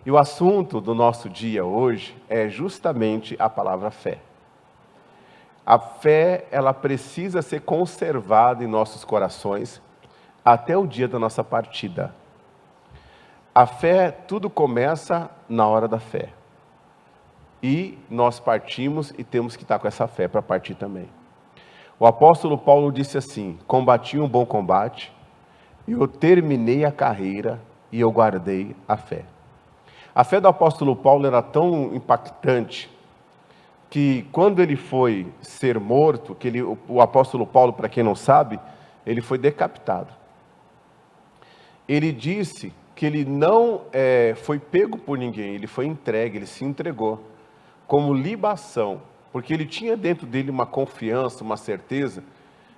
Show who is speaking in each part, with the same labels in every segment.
Speaker 1: E o assunto do nosso dia hoje é justamente a palavra fé. A fé, ela precisa ser conservada em nossos corações até o dia da nossa partida. A fé, tudo começa na hora da fé. E nós partimos e temos que estar com essa fé para partir também. O apóstolo Paulo disse assim: combati um bom combate, eu terminei a carreira e eu guardei a fé. A fé do apóstolo Paulo era tão impactante que quando ele foi ser morto, o apóstolo Paulo, para quem não sabe, ele foi decapitado. Ele disse que ele não foi pego por ninguém, ele foi entregue, ele se entregou como libação, porque ele tinha dentro dele uma confiança, uma certeza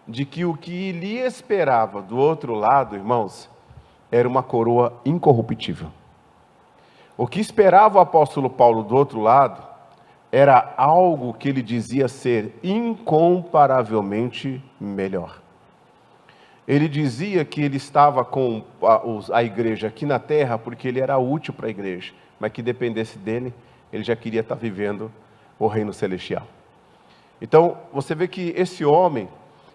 Speaker 1: de que o que lhe esperava do outro lado, irmãos, era uma coroa incorruptível. O que esperava o apóstolo Paulo do outro lado era algo que ele dizia ser incomparavelmente melhor. Ele dizia que ele estava com a igreja aqui na terra porque ele era útil para a igreja, mas que dependesse dele, ele já queria estar vivendo o reino celestial. Então, você vê que esse homem,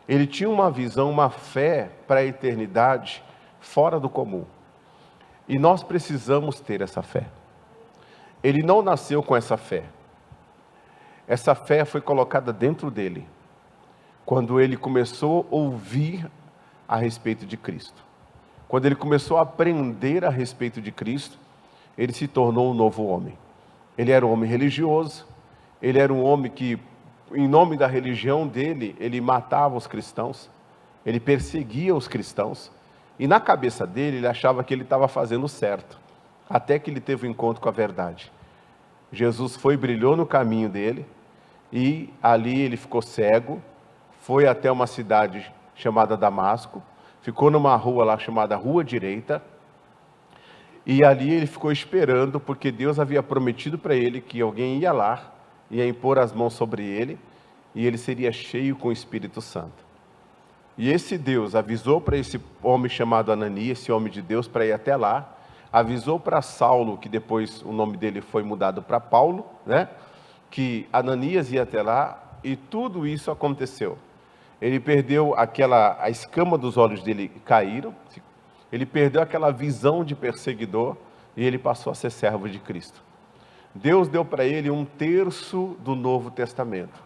Speaker 1: ele tinha uma visão, uma fé para a eternidade fora do comum. E nós precisamos ter essa fé. Ele não nasceu com essa fé. Essa fé foi colocada dentro dele, quando ele começou a ouvir a respeito de Cristo. Quando ele começou a aprender a respeito de Cristo, ele se tornou um novo homem. Ele era um homem religioso, ele era um homem que, em nome da religião dele, ele matava os cristãos, ele perseguia os cristãos, e na cabeça dele, ele achava que ele estava fazendo certo, até que ele teve um encontro com a verdade. Jesus brilhou no caminho dele, e ali ele ficou cego, foi até uma cidade chamada Damasco, ficou numa rua lá chamada Rua Direita, e ali ele ficou esperando, porque Deus havia prometido para ele que alguém ia lá, ia impor as mãos sobre ele, e ele seria cheio com o Espírito Santo. E esse Deus avisou para esse homem chamado Ananias, esse homem de Deus, para ir até lá, avisou para Saulo, que depois o nome dele foi mudado para Paulo, né? Que Ananias ia até lá, e tudo isso aconteceu. Ele perdeu a escama dos olhos dele caíram, ele perdeu aquela visão de perseguidor, e ele passou a ser servo de Cristo. Deus deu para ele 1/3 do Novo Testamento.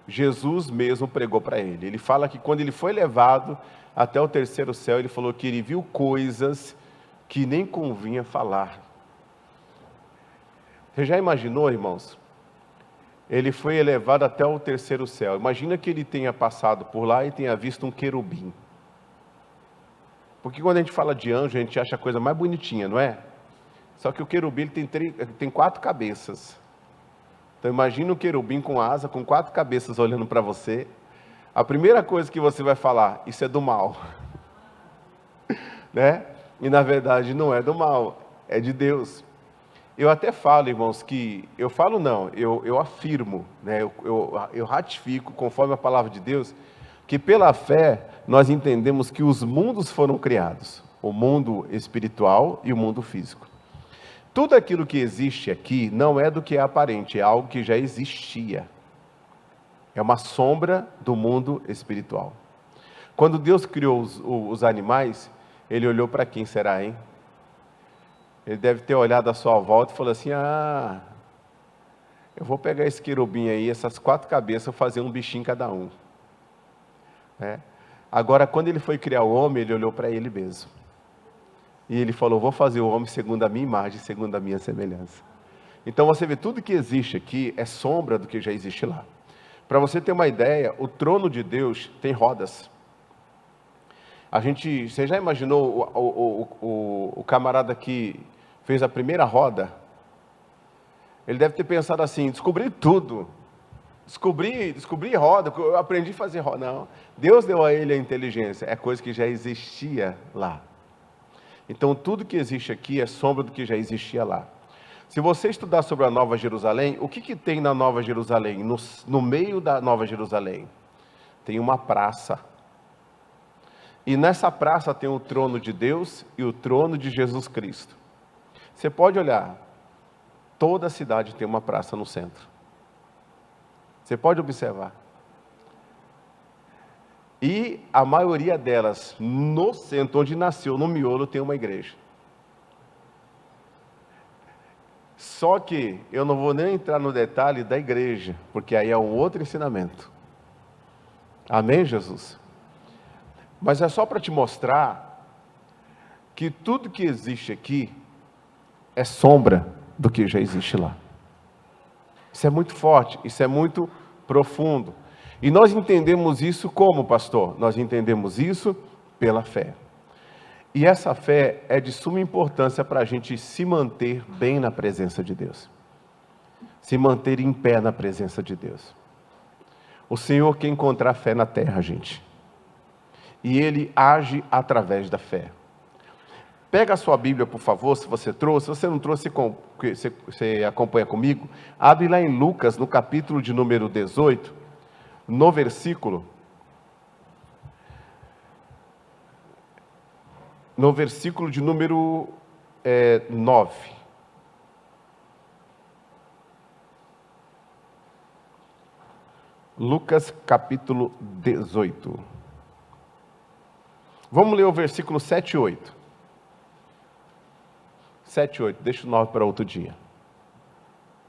Speaker 1: Jesus mesmo pregou para ele. Ele fala que quando ele foi levado até o 3º céu, ele falou que ele viu coisas que nem convinha falar. Você já imaginou, irmãos? Ele foi elevado até o 3º céu. Imagina que ele tenha passado por lá e tenha visto um querubim. Porque quando a gente fala de anjo, a gente acha a coisa mais bonitinha, não é? Só que o querubim tem 4 cabeças. Então imagina um querubim com asa, com 4 cabeças olhando para você. A primeira coisa que você vai falar, isso é do mal. Né? E na verdade não é do mal, é de Deus. Eu até falo, irmãos, eu afirmo, né? eu ratifico, conforme a palavra de Deus, que pela fé nós entendemos que os mundos foram criados, o mundo espiritual e o mundo físico. Tudo aquilo que existe aqui não é do que é aparente, é algo que já existia. É uma sombra do mundo espiritual. Quando Deus criou os animais, Ele olhou para quem será, hein? Ele deve ter olhado à sua volta e falou assim: eu vou pegar esse querubim aí, essas 4 cabeças, eu vou fazer um bichinho cada um. Agora, quando Ele foi criar o homem, Ele olhou para Ele mesmo. E Ele falou: vou fazer o homem segundo a minha imagem, segundo a minha semelhança. Então você vê, tudo que existe aqui é sombra do que já existe lá. Para você ter uma ideia, o trono de Deus tem rodas. Você já imaginou o camarada que fez a primeira roda? Ele deve ter pensado assim: descobri tudo. Descobri roda, eu aprendi a fazer roda. Não, Deus deu a ele a inteligência, é coisa que já existia lá. Então tudo que existe aqui é sombra do que já existia lá. Se você estudar sobre a Nova Jerusalém, o que tem na Nova Jerusalém? No meio da Nova Jerusalém, tem uma praça. E nessa praça tem o trono de Deus e o trono de Jesus Cristo. Você pode olhar, toda cidade tem uma praça no centro. Você pode observar. E a maioria delas, no centro, onde nasceu, no miolo, tem uma igreja. Só que eu não vou nem entrar no detalhe da igreja, porque aí é um outro ensinamento. Amém, Jesus? Mas é só para te mostrar que tudo que existe aqui é sombra do que já existe lá. Isso é muito forte, isso é muito profundo. E nós entendemos isso como, pastor? Nós entendemos isso pela fé. E essa fé é de suma importância para a gente se manter bem na presença de Deus. Se manter em pé na presença de Deus. O Senhor quer encontrar fé na terra, gente. E Ele age através da fé. Pega a sua Bíblia, por favor, se você trouxe. Se você não trouxe, você acompanha comigo. Abre lá em Lucas, no capítulo de número 18, no versículo... No versículo de número 9. Lucas capítulo 18. Vamos ler o versículo 7 e 8. 7 e 8, deixa o 9 para outro dia.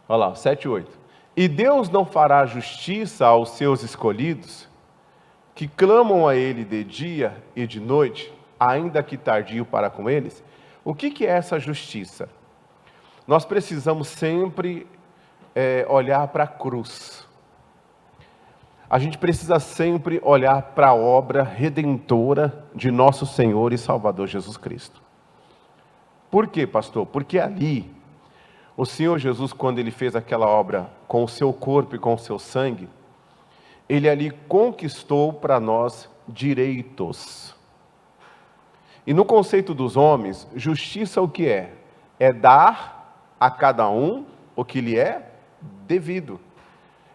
Speaker 1: Olha lá, 7 e 8. E Deus não fará justiça aos seus escolhidos, que clamam a Ele de dia e de noite, ainda que tardio para com eles? O que é essa justiça? Nós precisamos sempre olhar para a cruz. A gente precisa sempre olhar para a obra redentora de nosso Senhor e Salvador Jesus Cristo. Por quê, pastor? Porque ali, o Senhor Jesus, quando Ele fez aquela obra com o seu corpo e com o seu sangue, Ele ali conquistou para nós direitos. E no conceito dos homens, justiça o que é? É dar a cada um o que lhe é devido.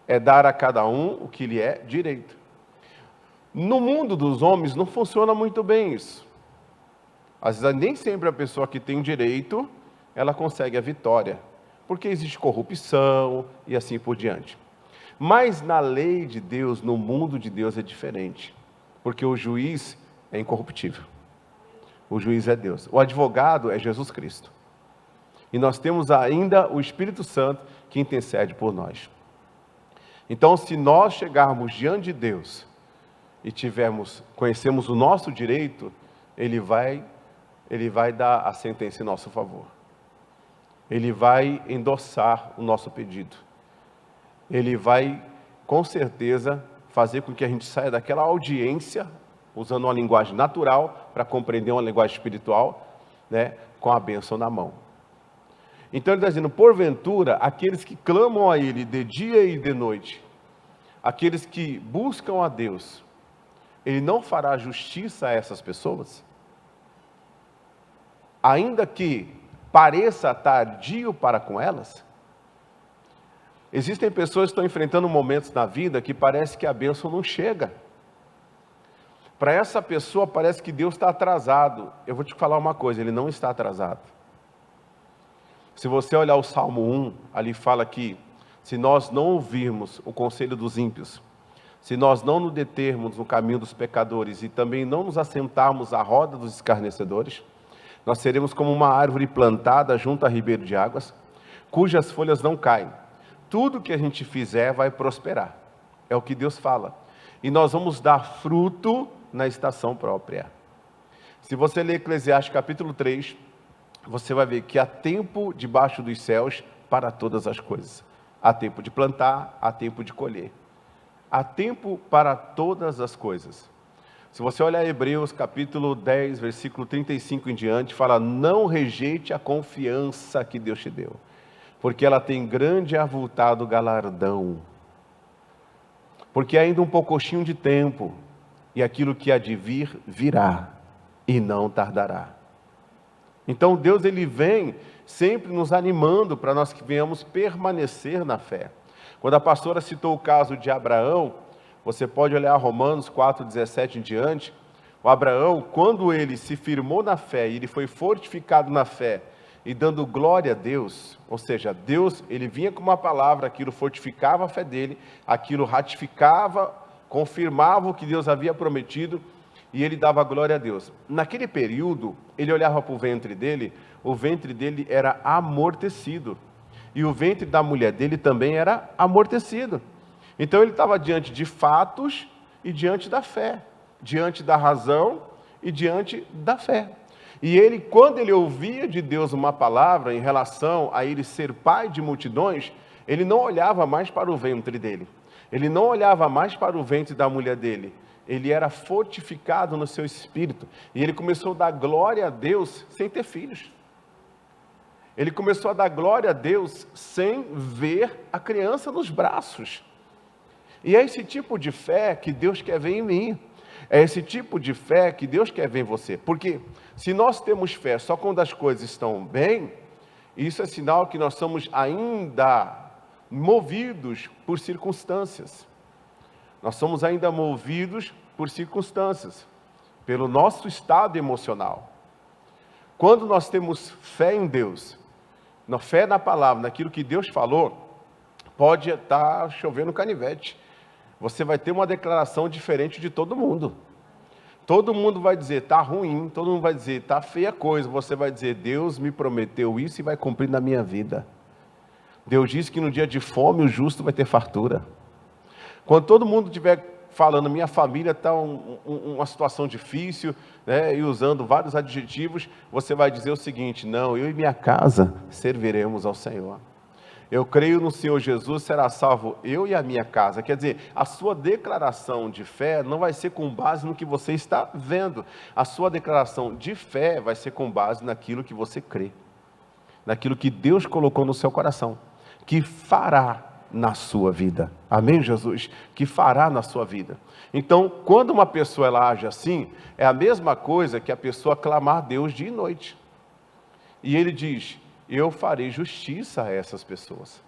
Speaker 1: É dar a cada um o que lhe é direito. No mundo dos homens não funciona muito bem isso. Às vezes nem sempre a pessoa que tem direito, ela consegue a vitória. Porque existe corrupção e assim por diante. Mas na lei de Deus, no mundo de Deus é diferente. Porque o juiz é incorruptível. O juiz é Deus. O advogado é Jesus Cristo. E nós temos ainda o Espírito Santo que intercede por nós. Então, se nós chegarmos diante de Deus e conhecemos o nosso direito, Ele vai dar a sentença em nosso favor. Ele vai endossar o nosso pedido. Ele vai, com certeza, fazer com que a gente saia daquela audiência, usando uma linguagem natural, para compreender uma linguagem espiritual, né, com a bênção na mão. Então ele está dizendo, porventura, aqueles que clamam a Ele de dia e de noite, aqueles que buscam a Deus, Ele não fará justiça a essas pessoas? Ainda que pareça tardio para com elas? Existem pessoas que estão enfrentando momentos na vida que parece que a bênção não chega. Para essa pessoa parece que Deus está atrasado. Eu vou te falar uma coisa, Ele não está atrasado. Se você olhar o Salmo 1, ali fala que se nós não ouvirmos o conselho dos ímpios, se nós não nos determos no caminho dos pecadores e também não nos assentarmos à roda dos escarnecedores, nós seremos como uma árvore plantada junto a ribeiro de águas, cujas folhas não caem. Tudo que a gente fizer vai prosperar. É o que Deus fala. E nós vamos dar fruto na estação própria. Se você ler Eclesiastes capítulo 3, você vai ver que há tempo debaixo dos céus para todas as coisas. Há tempo de plantar, há tempo de colher. Há tempo para todas as coisas. Se você olhar Hebreus capítulo 10, versículo 35 em diante, fala, não rejeite a confiança que Deus te deu, porque ela tem grande e avultado galardão. Porque ainda um pouquinho de tempo, e aquilo que há de vir, virá, e não tardará. Então Deus, Ele vem sempre nos animando para nós que venhamos permanecer na fé. Quando a pastora citou o caso de Abraão, você pode olhar Romanos 4,17 em diante, o Abraão, quando ele se firmou na fé, e ele foi fortificado na fé, e dando glória a Deus, ou seja, Deus, ele vinha com uma palavra, aquilo fortificava a fé dele, aquilo ratificava, confirmava o que Deus havia prometido, e ele dava glória a Deus. Naquele período, ele olhava para o ventre dele era amortecido, e o ventre da mulher dele também era amortecido. Então ele estava diante de fatos e diante da fé, diante da razão e diante da fé. E ele, quando ele ouvia de Deus uma palavra em relação a ele ser pai de multidões, ele não olhava mais para o ventre dele, ele não olhava mais para o ventre da mulher dele, ele era fortificado no seu espírito, e ele começou a dar glória a Deus sem ter filhos. Ele começou a dar glória a Deus sem ver a criança nos braços. E é esse tipo de fé que Deus quer ver em mim. É esse tipo de fé que Deus quer ver em você. Porque se nós temos fé só quando as coisas estão bem, isso é sinal que nós somos ainda movidos por circunstâncias. Nós somos ainda movidos por circunstâncias, pelo nosso estado emocional. Quando nós temos fé em Deus, na fé na palavra, naquilo que Deus falou, pode estar chovendo canivete. Você vai ter uma declaração diferente de todo mundo. Todo mundo vai dizer, está ruim, todo mundo vai dizer, está feia a coisa. Você vai dizer, Deus me prometeu isso e vai cumprir na minha vida. Deus disse que no dia de fome o justo vai ter fartura. Quando todo mundo estiver falando, minha família está uma situação difícil, né, e usando vários adjetivos, você vai dizer o seguinte, não, eu e minha casa serviremos ao Senhor. Eu creio no Senhor Jesus, será salvo eu e a minha casa. Quer dizer, a sua declaração de fé não vai ser com base no que você está vendo. A sua declaração de fé vai ser com base naquilo que você crê. Naquilo que Deus colocou no seu coração. Que fará na sua vida. Amém, Jesus? Que fará na sua vida. Então, quando uma pessoa ela age assim, é a mesma coisa que a pessoa clamar a Deus dia e noite. E ele diz, eu farei justiça a essas pessoas.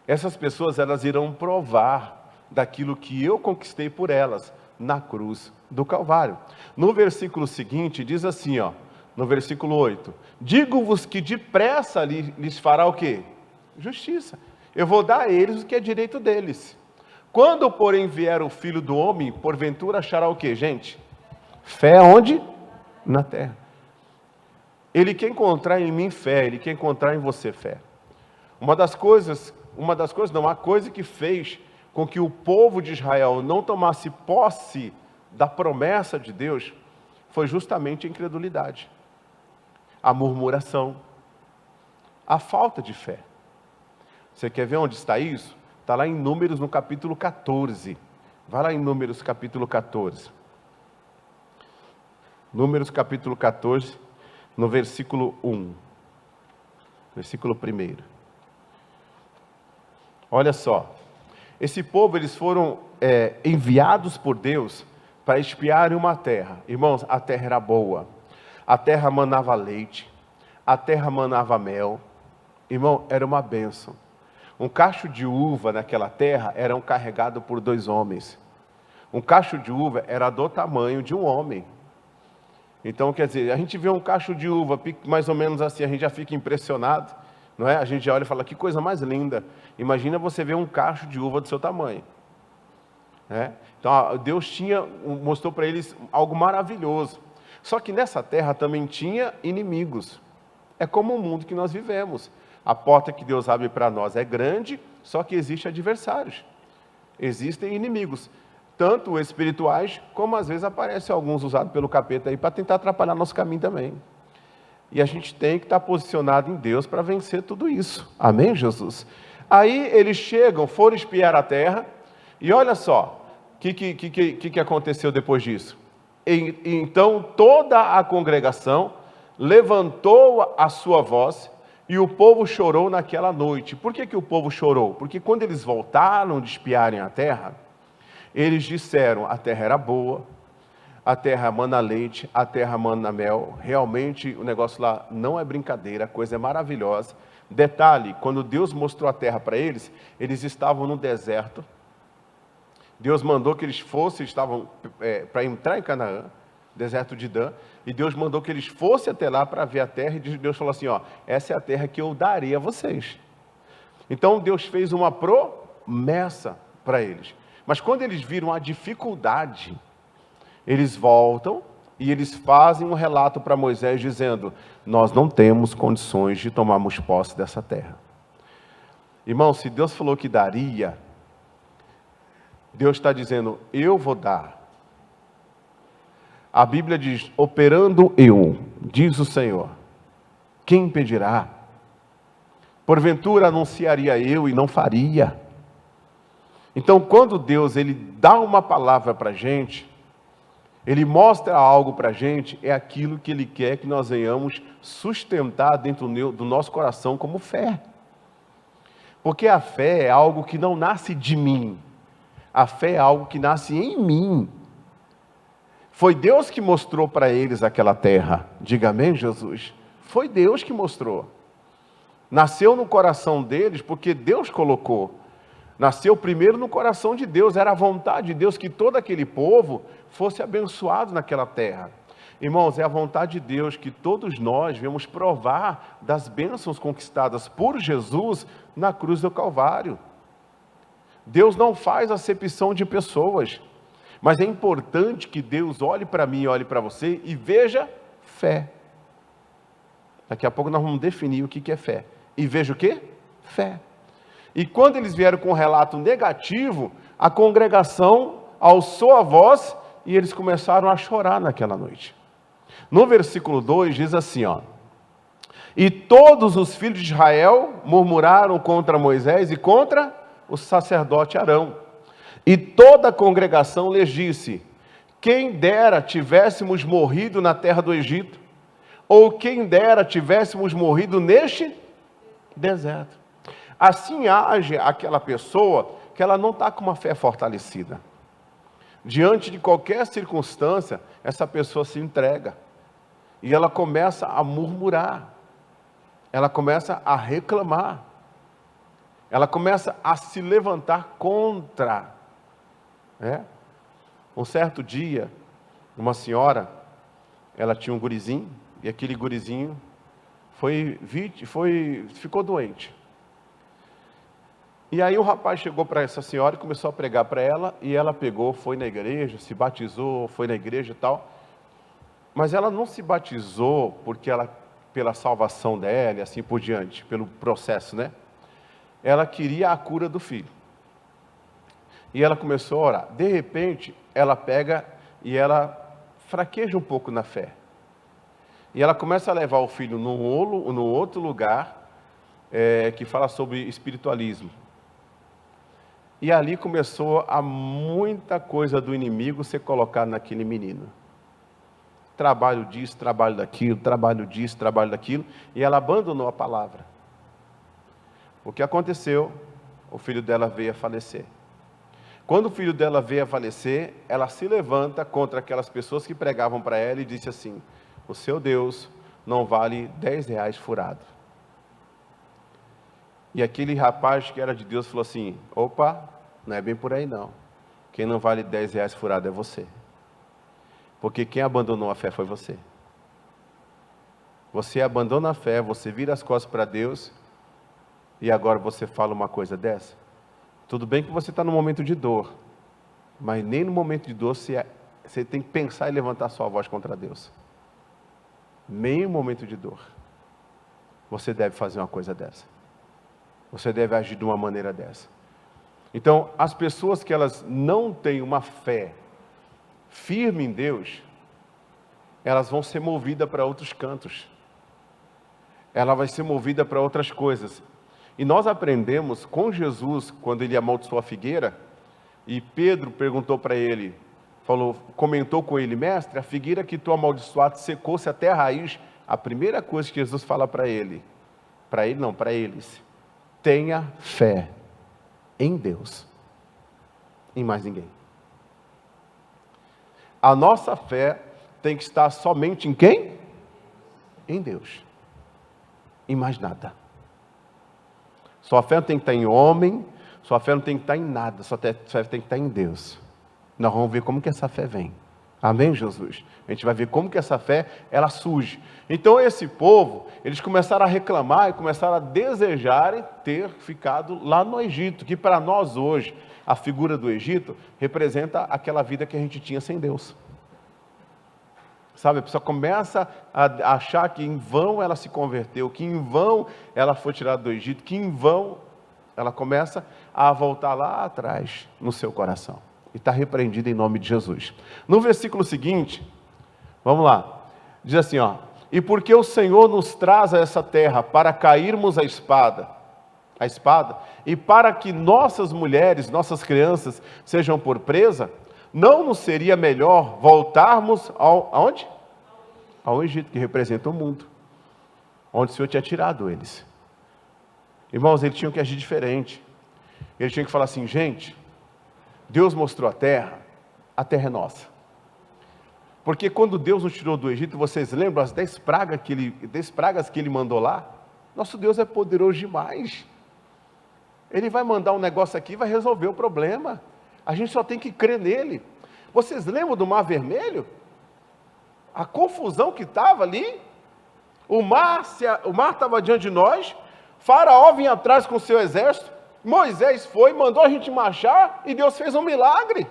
Speaker 1: Essas pessoas, elas irão provar daquilo que eu conquistei por elas na cruz do Calvário. No versículo seguinte, diz assim, no versículo 8, digo-vos que depressa lhes fará o quê? Justiça. Eu vou dar a eles o que é direito deles. Quando, porém, vier o Filho do Homem, porventura achará o quê, gente? Fé onde? Na terra. Ele quer encontrar em mim fé, ele quer encontrar em você fé. A coisa que fez com que o povo de Israel não tomasse posse da promessa de Deus, foi justamente a incredulidade, a murmuração, a falta de fé. Você quer ver onde está isso? Está lá em Números, no capítulo 14. Vai lá em Números, capítulo 14. Números, capítulo 14. No versículo 1, versículo 1. Olha só, esse povo, eles foram enviados por Deus para espiarem uma terra. Irmãos, a terra era boa, a terra manava leite, a terra manava mel. Irmão, era uma bênção. Um cacho de uva naquela terra era carregado por 2 homens. Um cacho de uva era do tamanho de um homem. Então, quer dizer, a gente vê um cacho de uva mais ou menos assim, a gente já fica impressionado, não é? A gente já olha e fala, que coisa mais linda. Imagina você ver um cacho de uva do seu tamanho. Então, Deus mostrou para eles algo maravilhoso. Só que nessa terra também tinha inimigos. É como o mundo que nós vivemos. A porta que Deus abre para nós é grande, só que existem adversários. Existem inimigos. Tanto espirituais, como às vezes aparecem alguns usados pelo capeta aí para tentar atrapalhar nosso caminho também. E a gente tem que estar posicionado em Deus para vencer tudo isso. Amém, Jesus? Aí eles foram espiar a terra, e olha só, o que aconteceu depois disso? Então toda a congregação levantou a sua voz, e o povo chorou naquela noite. Por que o povo chorou? Porque quando eles voltaram de espiarem a terra, eles disseram, a terra era boa, a terra mana leite, a terra mana mel. Realmente o negócio lá não é brincadeira, a coisa é maravilhosa. Detalhe, quando Deus mostrou a terra para eles, eles estavam no deserto. Deus mandou que eles estavam para entrar em Canaã. deserto de Dan, e Deus mandou que eles fossem até lá para ver a terra, e Deus falou assim, ó, essa é a terra que eu darei a vocês. Então Deus fez uma promessa para eles. Mas quando eles viram a dificuldade, eles voltam e eles fazem um relato para Moisés dizendo, nós não temos condições de tomarmos posse dessa terra. Irmão, se Deus falou que daria, Deus está dizendo, eu vou dar. A Bíblia diz, operando eu, diz o Senhor, quem impedirá? Porventura anunciaria eu e não faria. Então, quando Deus ele dá uma palavra para a gente, Ele mostra algo para a gente, é aquilo que Ele quer que nós venhamos sustentar dentro do nosso coração como fé. Porque a fé é algo que não nasce de mim. A fé é algo que nasce em mim. Foi Deus que mostrou para eles aquela terra. Diga amém, Jesus? Foi Deus que mostrou. Nasceu no coração deles porque Deus colocou. Nasceu primeiro no coração de Deus, era a vontade de Deus que todo aquele povo fosse abençoado naquela terra. Irmãos, é a vontade de Deus que todos nós venhamos provar das bênçãos conquistadas por Jesus na cruz do Calvário. Deus não faz acepção de pessoas, mas é importante que Deus olhe para mim, olhe para você e veja fé. Daqui a pouco nós vamos definir o que é fé. E veja o quê? Fé. E quando eles vieram com um relato negativo, a congregação alçou a voz e eles começaram a chorar naquela noite. No versículo 2 diz assim, ó, e todos os filhos de Israel murmuraram contra Moisés e contra o sacerdote Arão. E toda a congregação lhes disse, quem dera tivéssemos morrido na terra do Egito, ou quem dera tivéssemos morrido neste deserto. Assim age aquela pessoa que ela não está com uma fé fortalecida. Diante de qualquer circunstância, essa pessoa se entrega. E ela começa a murmurar. Ela começa a reclamar. Ela começa a se levantar contra. Um certo dia, uma senhora, ela tinha um gurizinho, e aquele gurizinho ficou doente. E aí o rapaz chegou para essa senhora e começou a pregar para ela, e ela pegou, foi na igreja, se batizou, foi na igreja e tal. Mas ela não se batizou pela salvação dela e assim por diante, pelo processo, né? Ela queria a cura do filho. E ela começou a orar. De repente, ela pega e ela fraqueja um pouco na fé. E ela começa a levar o filho num outro lugar, que fala sobre espiritualismo. E ali começou a muita coisa do inimigo ser colocada naquele menino. Trabalho disso, trabalho daquilo, trabalho disso, trabalho daquilo. E ela abandonou a palavra. O que aconteceu? O filho dela veio a falecer. Quando o filho dela veio a falecer, ela se levanta contra aquelas pessoas que pregavam para ela e disse assim, o seu Deus não vale 10 reais furado. E aquele rapaz que era de Deus falou assim, opa, não é bem por aí não. Quem não vale 10 reais furado é você. Porque quem abandonou a fé foi você. Você abandona a fé, você vira as costas para Deus, e agora você fala uma coisa dessa? Tudo bem que você está no momento de dor, mas nem no momento de dor você tem que pensar e levantar sua voz contra Deus. Nem no momento de dor. Você deve fazer uma coisa dessa. Você deve agir de uma maneira dessa. Então, as pessoas que elas não têm uma fé firme em Deus, elas vão ser movidas para outros cantos. Ela vai ser movida para outras coisas. E nós aprendemos com Jesus, quando ele amaldiçoou a figueira, e Pedro perguntou para ele, comentou com ele, mestre, a figueira que tu amaldiçoaste secou-se até a raiz. A primeira coisa que Jesus fala para eles, tenha fé em Deus, em mais ninguém. A nossa fé tem que estar somente em quem? Em Deus. Em mais nada. Sua fé não tem que estar em homem, sua fé não tem que estar em nada, sua fé tem que estar em Deus. Nós vamos ver como que essa fé vem. Amém, Jesus? A gente vai ver como que essa fé, ela surge. Então esse povo, eles começaram a reclamar e começaram a desejarem ter ficado lá no Egito, que para nós hoje, a figura do Egito representa aquela vida que a gente tinha sem Deus. Sabe, a pessoa começa a achar que em vão ela se converteu, que em vão ela foi tirada do Egito, que em vão ela começa a voltar lá atrás no seu coração. E está repreendida em nome de Jesus. No versículo seguinte, vamos lá, diz assim, ó: e porque o Senhor nos traz a essa terra para cairmos a espada, e para que nossas mulheres, nossas crianças sejam por presa, não nos seria melhor voltarmos aonde? Ao Egito, que representa o mundo, onde o Senhor tinha tirado eles. Irmãos, eles tinham que agir diferente. Eles tinham que falar assim: gente, Deus mostrou a terra é nossa. Porque quando Deus nos tirou do Egito, vocês lembram as 10 pragas que Ele mandou lá? Nosso Deus é poderoso demais. Ele vai mandar um negócio aqui e vai resolver o problema. A gente só tem que crer nele. Vocês lembram do Mar Vermelho? A confusão que estava ali? O mar estava diante de nós, Faraó vinha atrás com o seu exército, Moisés foi, mandou a gente marchar e Deus fez um milagre.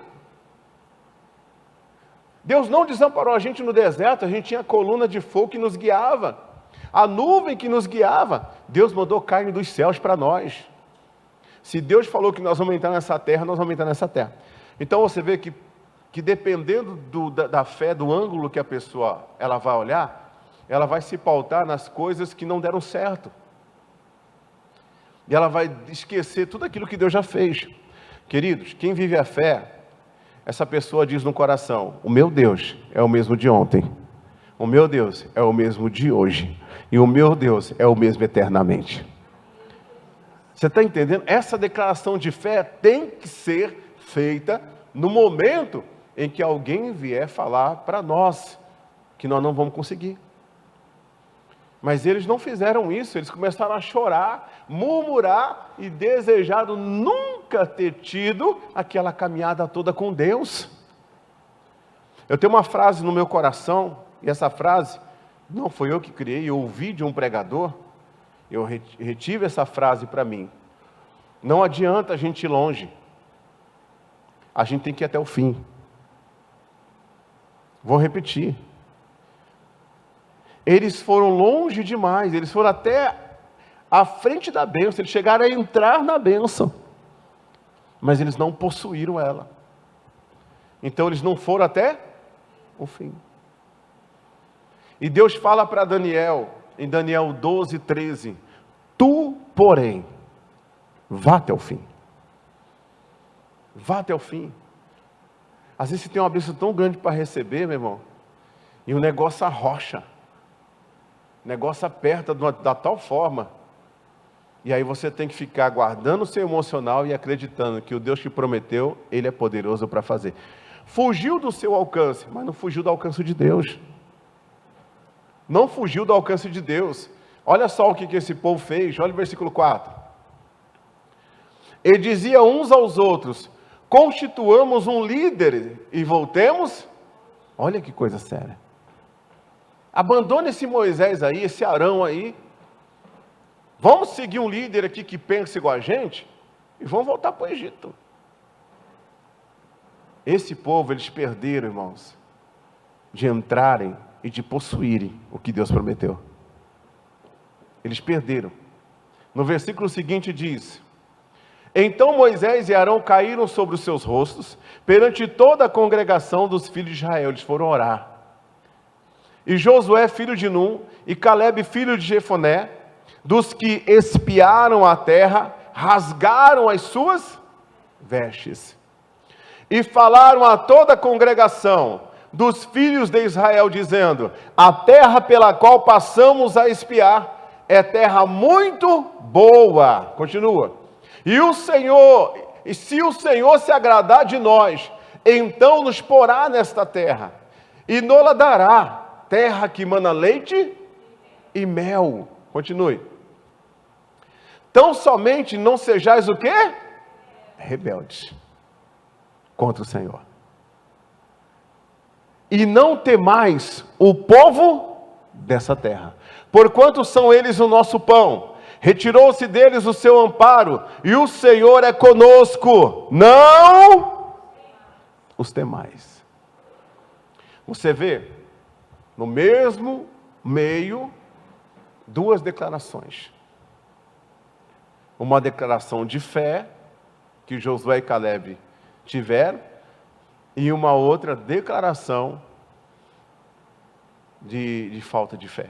Speaker 1: Deus não desamparou a gente no deserto, a gente tinha a coluna de fogo que nos guiava, a nuvem que nos guiava. Deus mandou carne dos céus para nós. Se Deus falou que nós vamos entrar nessa terra, nós vamos entrar nessa terra. Então você vê que dependendo da fé, do ângulo que a pessoa ela vai olhar, ela vai se pautar nas coisas que não deram certo. E ela vai esquecer tudo aquilo que Deus já fez. Queridos, quem vive a fé, essa pessoa diz no coração: o meu Deus é o mesmo de ontem, o meu Deus é o mesmo de hoje, e o meu Deus é o mesmo eternamente. Você está entendendo? Essa declaração de fé tem que ser feita no momento em que alguém vier falar para nós que nós não vamos conseguir. Mas eles não fizeram isso, eles começaram a chorar, murmurar e desejaram nunca ter tido aquela caminhada toda com Deus. Eu tenho uma frase no meu coração, e essa frase não foi eu que criei, eu ouvi de um pregador, eu retive essa frase para mim: não adianta a gente ir longe, a gente tem que ir até o fim. Vou repetir. Eles foram longe demais, eles foram até a frente da bênção, eles chegaram a entrar na bênção, mas eles não possuíram ela. Então eles não foram até o fim. E Deus fala para Daniel, em Daniel 12, 13: tu, porém, vá até o fim. Vá até o fim. Às vezes você tem uma bênção tão grande para receber, meu irmão, e o negócio arrocha. O negócio aperta da tal forma, e aí você tem que ficar guardando o seu emocional e acreditando que o Deus que prometeu, Ele é poderoso para fazer. Fugiu do seu alcance, mas não fugiu do alcance de Deus. Não fugiu do alcance de Deus. Olha só o que esse povo fez, olha o versículo 4. Ele dizia uns aos outros: constituamos um líder e voltemos. Olha que coisa séria. Abandone esse Moisés aí, esse Arão aí. Vamos seguir um líder aqui que pensa igual a gente e vamos voltar para o Egito. Esse povo, eles perderam, irmãos, de entrarem e de possuírem o que Deus prometeu. Eles perderam. No versículo seguinte diz: então Moisés e Arão caíram sobre os seus rostos perante toda a congregação dos filhos de Israel. Eles foram orar. E Josué, filho de Num, e Calebe, filho de Jefoné, dos que espiaram a terra, rasgaram as suas vestes. E falaram a toda a congregação dos filhos de Israel, dizendo: a terra pela qual passamos a espiar é terra muito boa. Continua. E se o Senhor se agradar de nós, então nos porá nesta terra, e nos-la dará, terra que mana leite e mel. Continue. Tão somente não sejais o quê? Rebeldes contra o Senhor. e não temais o povo dessa terra, porquanto são eles o nosso pão. Retirou-se deles o seu amparo, e o Senhor é conosco, não os temais. Você vê, no mesmo meio, duas declarações. Uma declaração de fé, que Josué e Caleb tiveram, e uma outra declaração de falta de fé.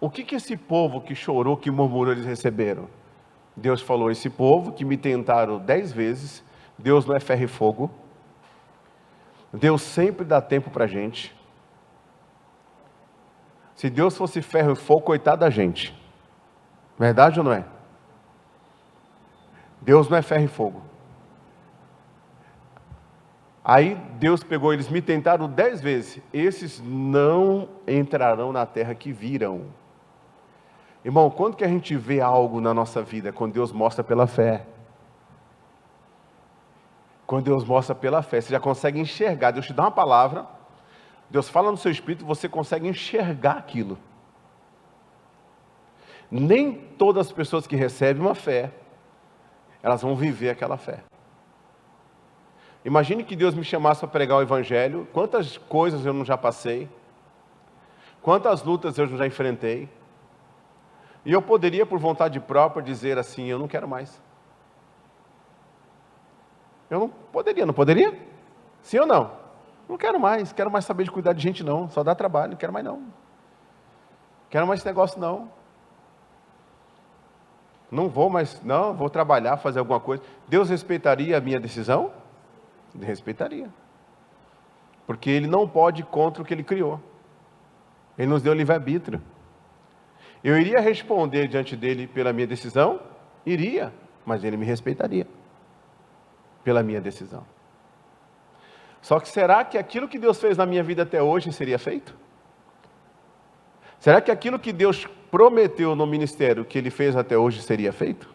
Speaker 1: O que esse povo que chorou, que murmurou, eles receberam? Deus falou: esse povo que me tentaram 10 vezes, Deus não é ferro e fogo, Deus sempre dá tempo para a gente. Se Deus fosse ferro e fogo, coitado da gente. Verdade ou não é? Deus não é ferro e fogo. Aí Deus pegou, eles me tentaram 10 vezes, esses não entrarão na terra que viram. Irmão, quando que a gente vê algo na nossa vida? Quando Deus mostra pela fé. Quando Deus mostra pela fé, você já consegue enxergar. Deus te dá uma palavra, Deus fala no seu espírito, você consegue enxergar aquilo. Nem todas as pessoas que recebem uma fé, elas vão viver aquela fé. Imagine que Deus me chamasse para pregar o Evangelho, quantas coisas eu não já passei, quantas lutas eu já enfrentei, e eu poderia, por vontade própria, dizer assim: eu não quero mais. Eu não poderia, não poderia? Sim ou não? Não quero mais saber de cuidar de gente não, só dá trabalho, não quero mais não. Quero mais esse negócio não. Não vou mais, não, vou trabalhar, fazer alguma coisa. Deus respeitaria a minha decisão? Respeitaria. Porque Ele não pode ir contra o que Ele criou. Ele nos deu livre-arbítrio. Eu iria responder diante dEle pela minha decisão? Iria, mas Ele me respeitaria pela minha decisão. Só que será que aquilo que Deus fez na minha vida até hoje seria feito? Será que aquilo que Deus prometeu no ministério que Ele fez até hoje seria feito?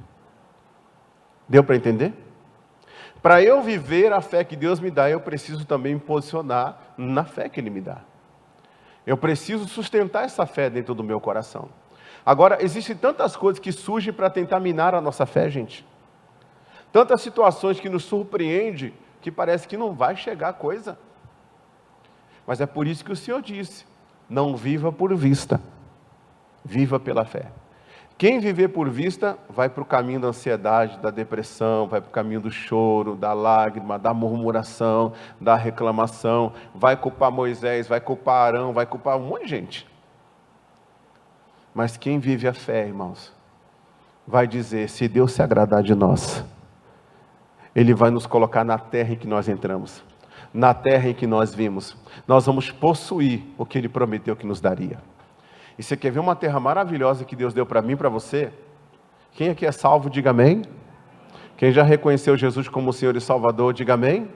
Speaker 1: Deu para entender? Para eu viver a fé que Deus me dá, eu preciso também me posicionar na fé que Ele me dá. Eu preciso sustentar essa fé dentro do meu coração. Agora, existem tantas coisas que surgem para tentar minar a nossa fé, gente. Tantas situações que nos surpreendem, que parece que não vai chegar a coisa. Mas é por isso que o Senhor disse: não viva por vista, viva pela fé. Quem viver por vista, vai para o caminho da ansiedade, da depressão, vai para o caminho do choro, da lágrima, da murmuração, da reclamação, vai culpar Moisés, vai culpar Arão, vai culpar um monte de gente. Mas quem vive a fé, irmãos, vai dizer: se Deus se agradar de nós, Ele vai nos colocar na terra em que nós entramos, na terra em que nós vimos. Nós vamos possuir o que Ele prometeu que nos daria. E você quer ver uma terra maravilhosa que Deus deu para mim e para você? Quem aqui é salvo, diga amém. Quem já reconheceu Jesus como Senhor e Salvador, diga amém.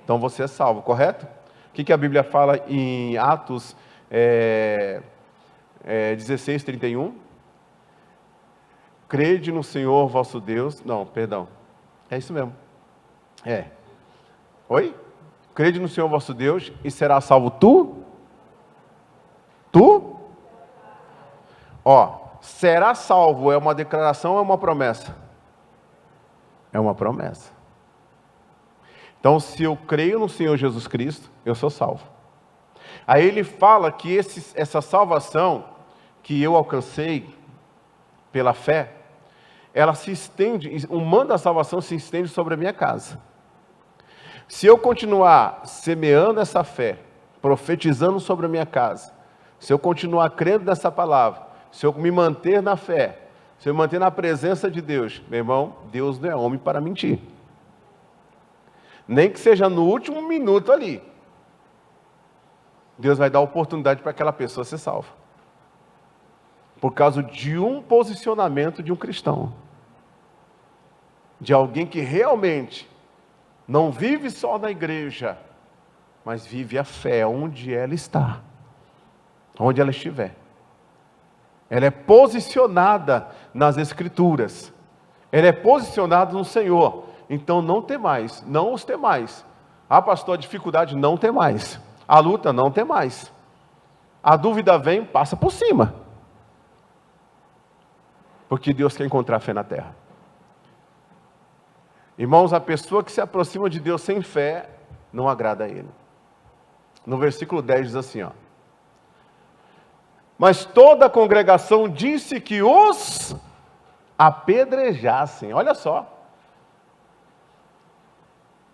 Speaker 1: Então você é salvo, correto? O que a Bíblia fala em Atos 16:31? Crede no Senhor vosso Deus. Não, perdão. É isso mesmo. Oi? Crede no Senhor vosso Deus e será salvo tu? Tu? Será salvo é uma declaração ou é uma promessa? É uma promessa. Então, se eu creio no Senhor Jesus Cristo, eu sou salvo. Aí ele fala que essa salvação que eu alcancei pela fé, ela se estende, o manto da salvação se estende sobre a minha casa. Se eu continuar semeando essa fé, profetizando sobre a minha casa, se eu continuar crendo nessa palavra, se eu me manter na fé, se eu me manter na presença de Deus, meu irmão, Deus não é homem para mentir. Nem que seja no último minuto ali, Deus vai dar oportunidade para aquela pessoa ser salva. Por causa de um posicionamento de um cristão. De alguém que realmente não vive só na igreja, mas vive a fé onde ela está, onde ela estiver. Ela é posicionada nas Escrituras. Ela é posicionada no Senhor. Então não temais, não os temais. Ah, pastor, a dificuldade não tem mais. A luta não tem mais. A dúvida vem, passa por cima. Porque Deus quer encontrar fé na terra. Irmãos, a pessoa que se aproxima de Deus sem fé, não agrada a Ele. No versículo 10 diz assim, ó. Mas toda a congregação disse que os apedrejassem. Olha só.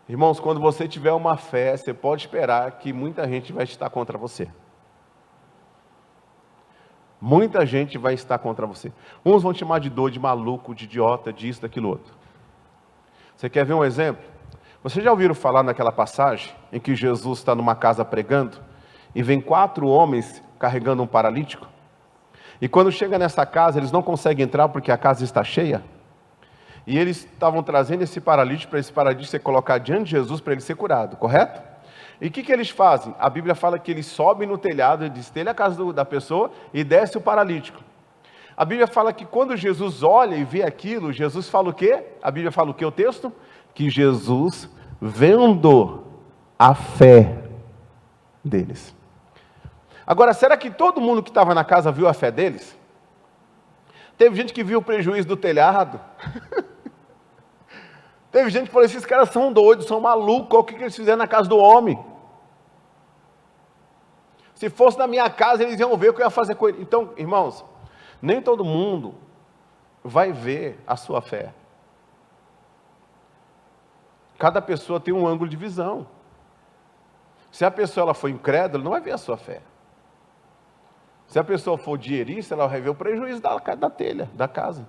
Speaker 1: Irmãos, quando você tiver uma fé, você pode esperar que muita gente vai estar contra você. Muita gente vai estar contra você. Uns vão te chamar de doido, de maluco, de idiota, disso, daquilo outro. Você quer ver um exemplo? Vocês já ouviram falar naquela passagem em que Jesus está numa casa pregando e vem 4 homens carregando um paralítico? E quando chega nessa casa, eles não conseguem entrar porque a casa está cheia. E eles estavam trazendo esse paralítico para esse paralítico ser colocado diante de Jesus para ele ser curado, correto? E o que eles fazem? A Bíblia fala que eles sobem no telhado, destelham a casa da pessoa e desce o paralítico. A Bíblia fala que quando Jesus olha e vê aquilo, Jesus fala o quê? A Bíblia fala o quê, o texto? Que Jesus, vendo a fé deles. Agora, será que todo mundo que estava na casa viu a fé deles? Teve gente que viu o prejuízo do telhado. Teve gente que falou, esses caras são doidos, são malucos, olha o que eles fizeram na casa do homem. Se fosse na minha casa, eles iam ver o que eu ia fazer com ele. Então, irmãos, nem todo mundo vai ver a sua fé. Cada pessoa tem um ângulo de visão. Se a pessoa ela for incrédula, não vai ver a sua fé. Se a pessoa for dinheirista, ela vai ver o prejuízo da telha, da casa.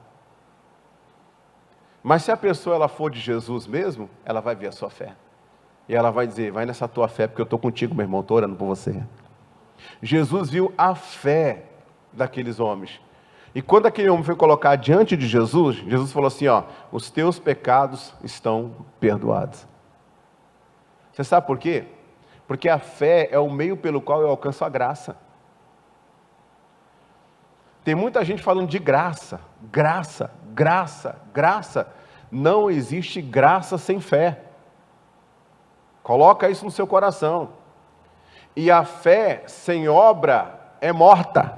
Speaker 1: Mas se a pessoa ela for de Jesus mesmo, ela vai ver a sua fé. E ela vai dizer, vai nessa tua fé, porque eu estou contigo, meu irmão, estou orando por você. Jesus viu a fé daqueles homens. E quando aquele homem foi colocar diante de Jesus, Jesus falou assim, ó, os teus pecados estão perdoados. Você sabe por quê? Porque a fé é o meio pelo qual eu alcanço a graça. Tem muita gente falando de graça, graça, graça, graça. Não existe graça sem fé. Coloca isso no seu coração. E a fé sem obra é morta.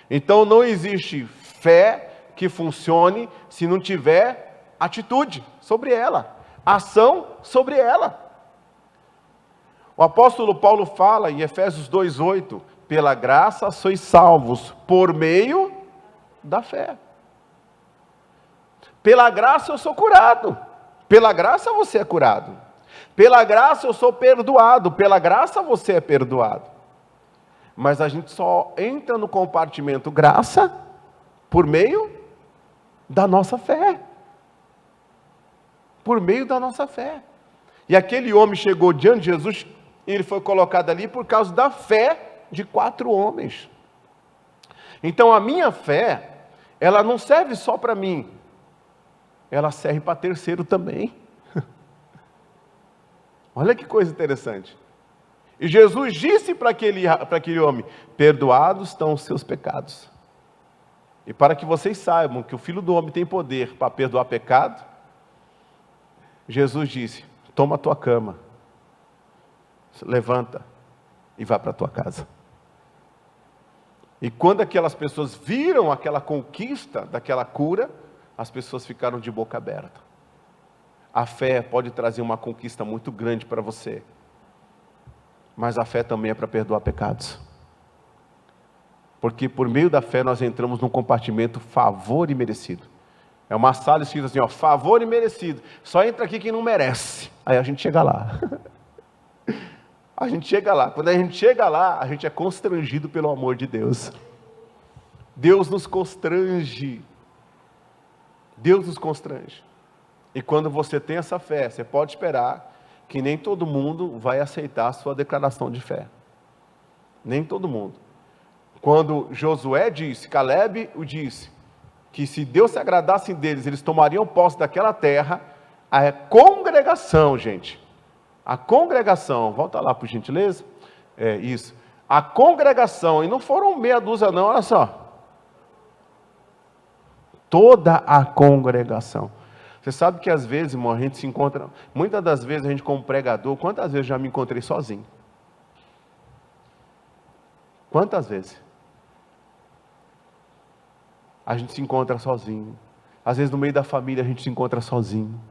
Speaker 1: Então não existe fé que funcione se não tiver atitude sobre ela, ação sobre ela. O apóstolo Paulo fala em Efésios 2:8, pela graça sois salvos por meio da fé. Pela graça eu sou curado. Pela graça você é curado. Pela graça eu sou perdoado. Pela graça você é perdoado. Mas a gente só entra no compartimento graça por meio da nossa fé. Por meio da nossa fé. E aquele homem chegou diante de Jesus e ele foi colocado ali por causa da fé de 4 homens. Então a minha fé, ela não serve só para mim, ela serve para terceiro também. Olha que coisa interessante. E Jesus disse para aquele homem, perdoados estão os seus pecados. E para que vocês saibam que o Filho do Homem tem poder para perdoar pecado, Jesus disse, toma a tua cama, levanta e vá para a tua casa. E quando aquelas pessoas viram aquela conquista daquela cura, as pessoas ficaram de boca aberta. A fé pode trazer uma conquista muito grande para você, mas a fé também é para perdoar pecados. Porque por meio da fé nós entramos num compartimento favor e merecido. É uma sala escrita assim, ó, favor e merecido. Só entra aqui quem não merece. Aí a gente chega lá. A gente chega lá. Quando a gente chega lá, a gente é constrangido pelo amor de Deus. Deus nos constrange. Deus nos constrange. E quando você tem essa fé, você pode esperar que nem todo mundo vai aceitar a sua declaração de fé. Nem todo mundo. Quando Josué disse, Caleb o disse, que se Deus se agradasse deles, eles tomariam posse daquela terra, a congregação, gente, a congregação, volta lá por gentileza, isso, a congregação, e não foram meia dúzia não, olha só, toda a congregação, Você sabe que às vezes, irmão, a gente se encontra, muitas das vezes a gente como pregador, quantas vezes já me encontrei sozinho? Quantas vezes? A gente se encontra sozinho. Às vezes no meio da família a gente se encontra sozinho.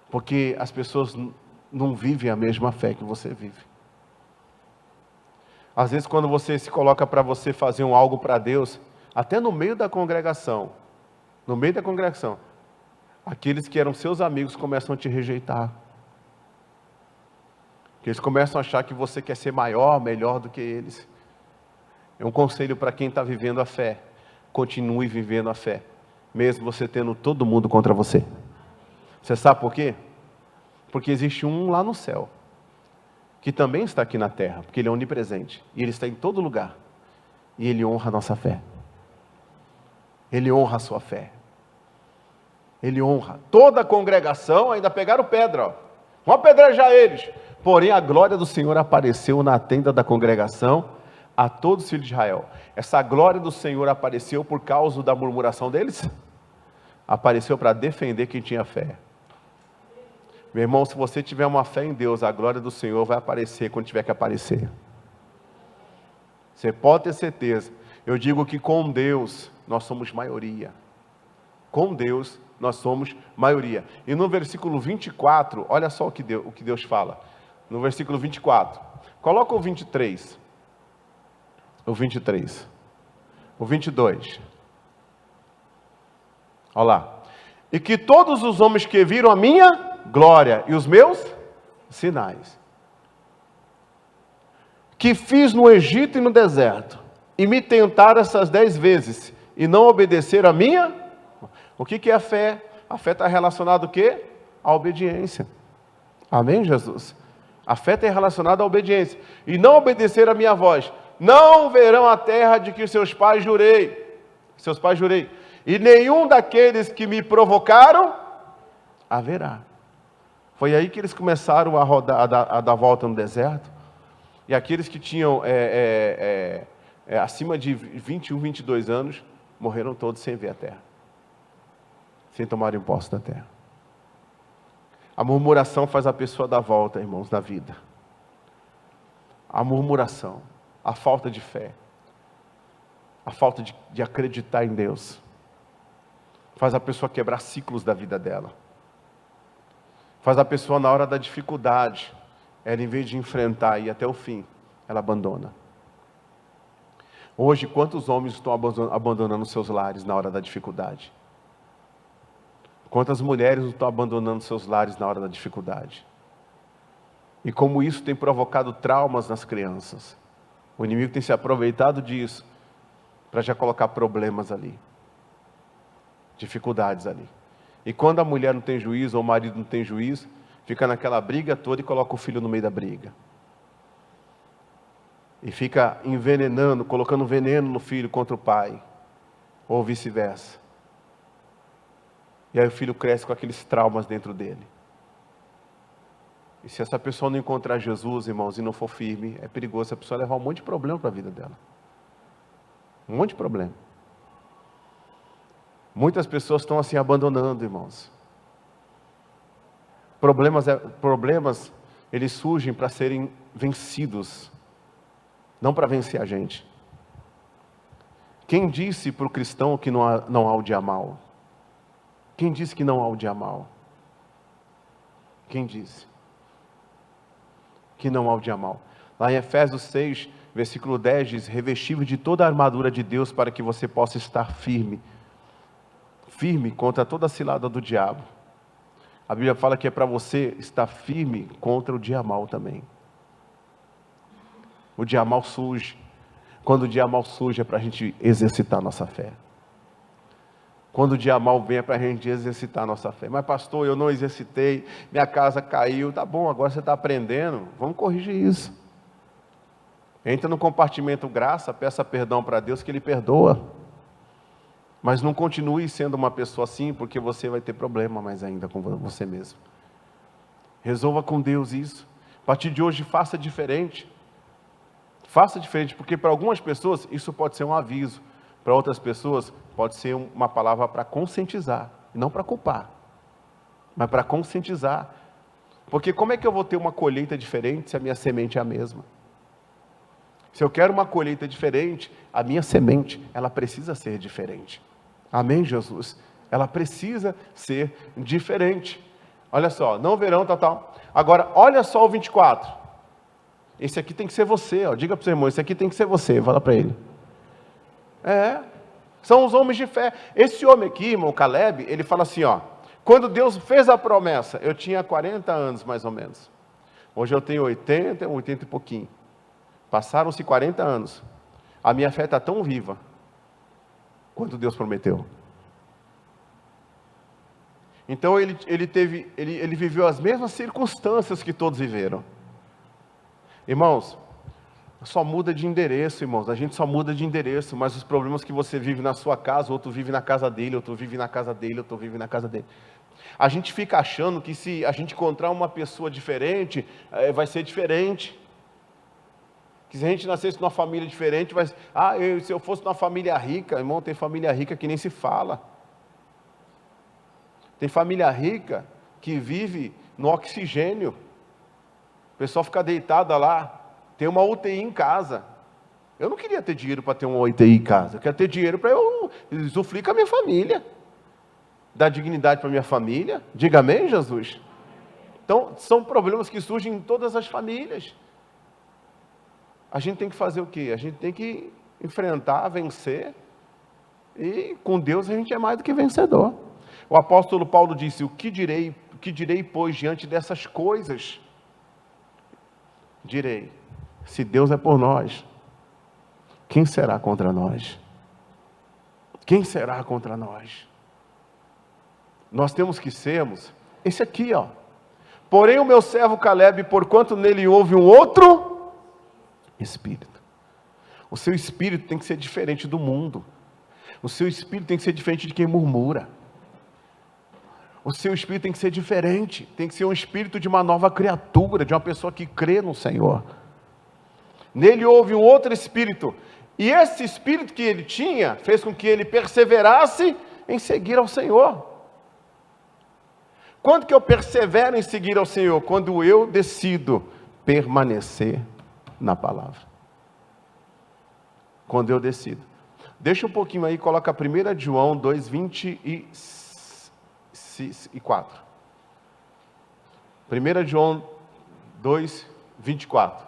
Speaker 1: Porque as pessoas não vivem a mesma fé que você vive. Às vezes quando você se coloca para você fazer algo para Deus, até no meio da congregação, aqueles que eram seus amigos começam a te rejeitar. Que eles começam a achar que você quer ser maior, melhor do que eles. É um conselho para quem está vivendo a fé. Continue vivendo a fé, mesmo você tendo todo mundo contra você. Você sabe por quê? Porque existe um lá no céu, que também está aqui na terra, porque Ele é onipresente, e Ele está em todo lugar, e Ele honra a nossa fé. Ele honra a sua fé. Ele honra. Toda a congregação ainda pegaram pedra, ó. Vamos apedrejar eles. Porém, a glória do Senhor apareceu na tenda da congregação a todos os filhos de Israel. Essa glória do Senhor apareceu por causa da murmuração deles? Apareceu para defender quem tinha fé. Meu irmão, se você tiver uma fé em Deus, a glória do Senhor vai aparecer quando tiver que aparecer. Você pode ter certeza. Eu digo que com Deus nós somos maioria. Com Deus nós somos maioria. E no versículo 24, olha só o que Deus fala. No versículo 24. Coloca o 23. O 23. O 22. Olha lá. E que todos os homens que viram a minha glória e os meus sinais, que fiz no Egito e no deserto, e me tentaram essas 10 vezes, e não obedeceram a minha. O que é a fé? A fé está relacionada ao quê? À obediência. Amém, Jesus? A fé está relacionada à obediência. E não obedeceram a minha voz. Não verão a terra de que seus pais jurei. E nenhum daqueles que me provocaram haverá. Foi aí que eles começaram a dar volta no deserto. E aqueles que tinham acima de 21, 22 anos, morreram todos sem ver a terra. Sem tomarem posse da terra. A murmuração faz a pessoa dar volta, irmãos, na vida. A murmuração, a falta de fé, a falta de acreditar em Deus, faz a pessoa quebrar ciclos da vida dela. Faz a pessoa, na hora da dificuldade, ela, em vez de enfrentar e ir até o fim, ela abandona. Hoje, quantos homens estão abandonando seus lares na hora da dificuldade? Quantas mulheres estão abandonando seus lares na hora da dificuldade? E como isso tem provocado traumas nas crianças. O inimigo tem se aproveitado disso para já colocar problemas ali. Dificuldades ali. E quando a mulher não tem juízo, ou o marido não tem juízo, fica naquela briga toda e coloca o filho no meio da briga. E fica envenenando, colocando veneno no filho contra o pai. Ou vice-versa. E aí o filho cresce com aqueles traumas dentro dele. E se essa pessoa não encontrar Jesus, irmãos, e não for firme, é perigoso essa pessoa levar um monte de problema para a vida dela. Um monte de problema. Muitas pessoas estão assim abandonando, irmãos. Problemas, eles surgem para serem vencidos, não para vencer a gente. Quem disse para o cristão que não há o dia mal? Quem disse que não há o dia mal? Quem disse que não há o dia mal? Lá em Efésios 6, versículo 10 diz: revestível de toda a armadura de Deus para que você possa estar firme contra toda a cilada do diabo. A Bíblia fala que é para você estar firme contra o dia mal também. O dia mal surge. Quando o dia mal surge é para a gente exercitar a nossa fé. Quando o dia mal vem é para a gente exercitar a nossa fé. Mas pastor, eu não exercitei, minha casa caiu. Tá bom, agora você está aprendendo. Vamos corrigir isso. Entra no compartimento graça, peça perdão para Deus que Ele perdoa. Mas não continue sendo uma pessoa assim, porque você vai ter problema mais ainda com você mesmo. Resolva com Deus isso. A partir de hoje, faça diferente. Faça diferente, porque para algumas pessoas isso pode ser um aviso. Para outras pessoas pode ser uma palavra para conscientizar. não para culpar, mas para conscientizar. Porque como é que eu vou ter uma colheita diferente se a minha semente é a mesma? Se eu quero uma colheita diferente, a minha semente, ela precisa ser diferente. Amém, Jesus? Ela precisa ser diferente. Olha só, não verão, tal. Agora, olha só o 24. Esse aqui tem que ser você, ó. Diga para o seu irmão, esse aqui tem que ser você. Fala para ele. São os homens de fé. Esse homem aqui, irmão, Caleb, ele fala assim, ó. Quando Deus fez a promessa, eu tinha 40 anos, mais ou menos. Hoje eu tenho 80 e pouquinho. Passaram-se 40 anos. A minha fé está tão viva quanto Deus prometeu. Então ele viveu as mesmas circunstâncias que todos viveram. Irmãos, só muda de endereço, irmãos. A gente só muda de endereço, mas os problemas que você vive na sua casa, outro vive na casa dele, outro vive na casa dele, outro vive na casa dele. A gente fica achando que se a gente encontrar uma pessoa diferente, vai ser diferente. Que se a gente nascesse numa família diferente, se eu fosse numa família rica, irmão, tem família rica que nem se fala. Tem família rica que vive no oxigênio. O pessoal fica deitada lá, tem uma UTI em casa. Eu não queria ter dinheiro para ter uma UTI em casa. Eu quero ter dinheiro para eu usufruir com a minha família. Dar dignidade para a minha família. Diga amém, Jesus? Então, são problemas que surgem em todas as famílias. A gente tem que fazer o quê? A gente tem que enfrentar, vencer. E com Deus a gente é mais do que vencedor. O apóstolo Paulo disse, o que direi, pois, diante dessas coisas? Direi, se Deus é por nós, quem será contra nós? Quem será contra nós? Nós temos que sermos esse aqui, ó. Porém o meu servo Caleb, porquanto nele houve um outro espírito. O seu espírito tem que ser diferente do mundo. O seu espírito tem que ser diferente de quem murmura. O seu espírito tem que ser diferente. Tem que ser um espírito de uma nova criatura, de uma pessoa que crê no Senhor. Nele houve um outro espírito. E esse espírito que ele tinha, fez com que ele perseverasse em seguir ao Senhor. Quando que eu persevero em seguir ao Senhor? Quando eu decido permanecer na palavra. Quando eu decido. Deixa um pouquinho aí, coloca 1 João 2:24. 1 João 2:24.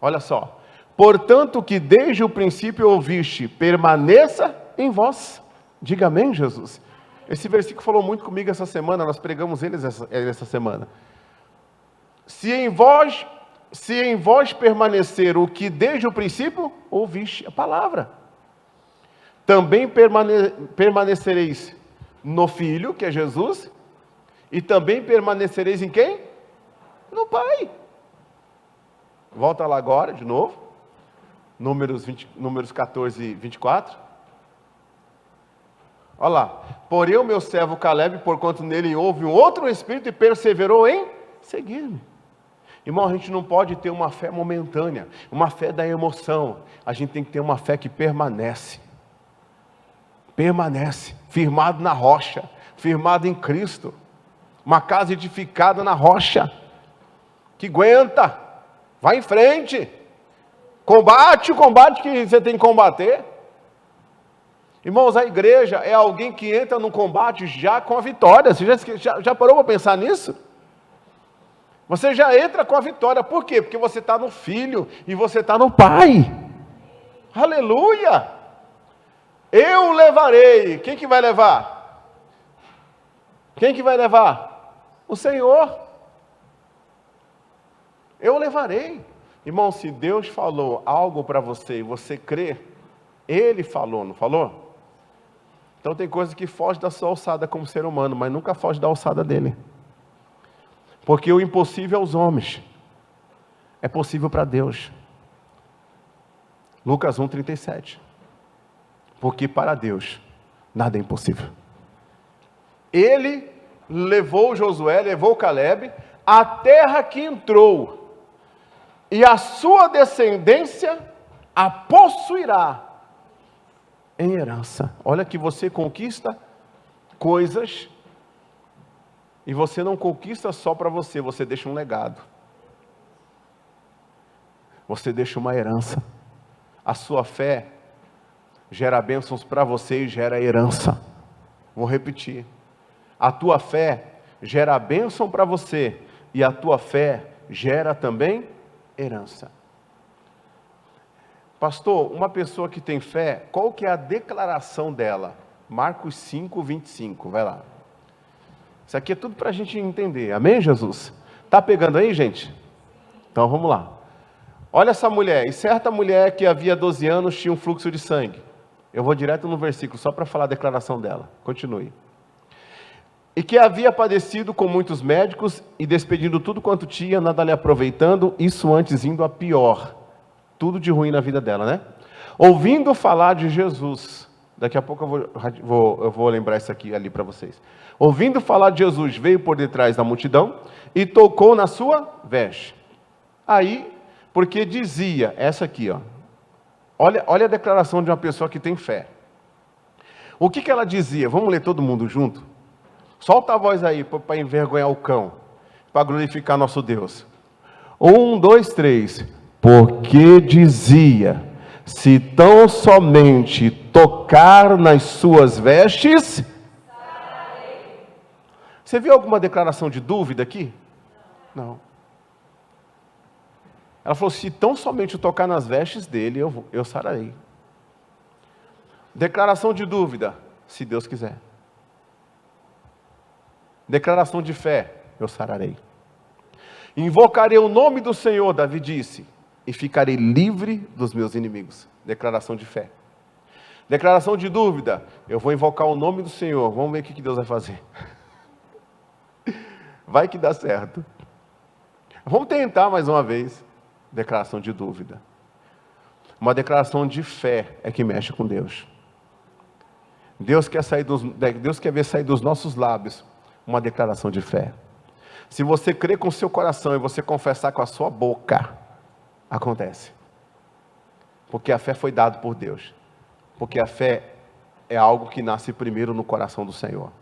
Speaker 1: Olha só. Portanto, que desde o princípio ouviste, permaneça em vós. Diga amém, Jesus. Esse versículo falou muito comigo essa semana, nós pregamos ele essa semana. Se em vós permanecer o que desde o princípio ouviste, a palavra. Também permanecereis no Filho, que é Jesus, e também permanecereis em quem? No Pai. Volta lá agora, de novo. Números 14 e 24. Olha lá. Porém o meu servo Caleb, porquanto nele houve um outro espírito e perseverou em seguir-me. Irmão, a gente não pode ter uma fé momentânea, uma fé da emoção. A gente tem que ter uma fé que permanece. Permanece, firmado na rocha, firmado em Cristo. Uma casa edificada na rocha, que aguenta, vai em frente. Combate o combate que você tem que combater. Irmãos, a igreja é alguém que entra no combate já com a vitória. Você já parou para pensar nisso? Você já entra com a vitória. Por quê? Porque você está no Filho e você está no Pai. Aleluia! Eu levarei. Quem que vai levar? Quem que vai levar? O Senhor. Eu levarei. Irmão, se Deus falou algo para você e você crê, Ele falou, não falou? Então tem coisa que foge da sua alçada como ser humano, mas nunca foge da alçada dele. Porque o impossível aos homens é possível para Deus. Lucas 1:37. Porque para Deus nada é impossível. Ele levou Josué, levou Caleb, à terra que entrou, e a sua descendência a possuirá em herança. Olha que você conquista coisas, e você não conquista só para você, você deixa um legado. Você deixa uma herança. A sua fé gera bênçãos para você e gera herança. Vou repetir. A tua fé gera bênção para você e a tua fé gera também herança. Pastor, uma pessoa que tem fé, qual que é a declaração dela? Marcos 5, 25, vai lá. Isso aqui é tudo para a gente entender, amém, Jesus? Está pegando aí, gente? Então vamos lá. Olha essa mulher, e certa mulher que havia 12 anos tinha um fluxo de sangue. Eu vou direto no versículo, só para falar a declaração dela. Continue. E que havia padecido com muitos médicos, e despedindo tudo quanto tinha, nada lhe aproveitando, isso antes indo a pior. Tudo de ruim na vida dela, né? Ouvindo falar de Jesus, daqui a pouco eu vou lembrar isso aqui ali para vocês. Ouvindo falar de Jesus, veio por detrás da multidão e tocou na sua veste. Aí, porque dizia, essa aqui, ó. Olha a declaração de uma pessoa que tem fé. O que ela dizia? Vamos ler todo mundo junto? Solta a voz aí para envergonhar o cão, para glorificar nosso Deus. 1, 2, 3. Porque dizia, se tão somente tocar nas suas vestes... Você viu alguma declaração de dúvida aqui? Não. Ela falou, se tão somente tocar nas vestes dele, eu sararei. Declaração de dúvida, se Deus quiser. Declaração de fé, eu sararei. Invocarei o nome do Senhor, Davi disse, e ficarei livre dos meus inimigos. Declaração de fé. Declaração de dúvida, eu vou invocar o nome do Senhor, vamos ver o que Deus vai fazer. Vai que dá certo. Vamos tentar mais uma vez. Declaração de dúvida. Uma declaração de fé é que mexe com Deus. Deus quer ver sair dos nossos lábios uma declaração de fé. Se você crer com o seu coração e você confessar com a sua boca, acontece. Porque a fé foi dada por Deus. Porque a fé é algo que nasce primeiro no coração do Senhor.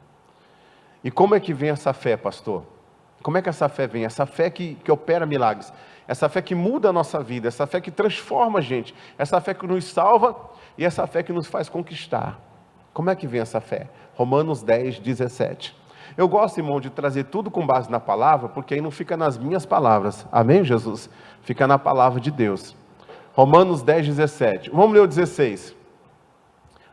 Speaker 1: E como é que vem essa fé, pastor? Como é que essa fé vem? Essa fé que opera milagres. Essa fé que muda a nossa vida. Essa fé que transforma a gente. Essa fé que nos salva e essa fé que nos faz conquistar. Como é que vem essa fé? Romanos 10, 17. Eu gosto, irmão, de trazer tudo com base na palavra, porque aí não fica nas minhas palavras. Amém, Jesus? Fica na palavra de Deus. Romanos 10, 17. Vamos ler o 16.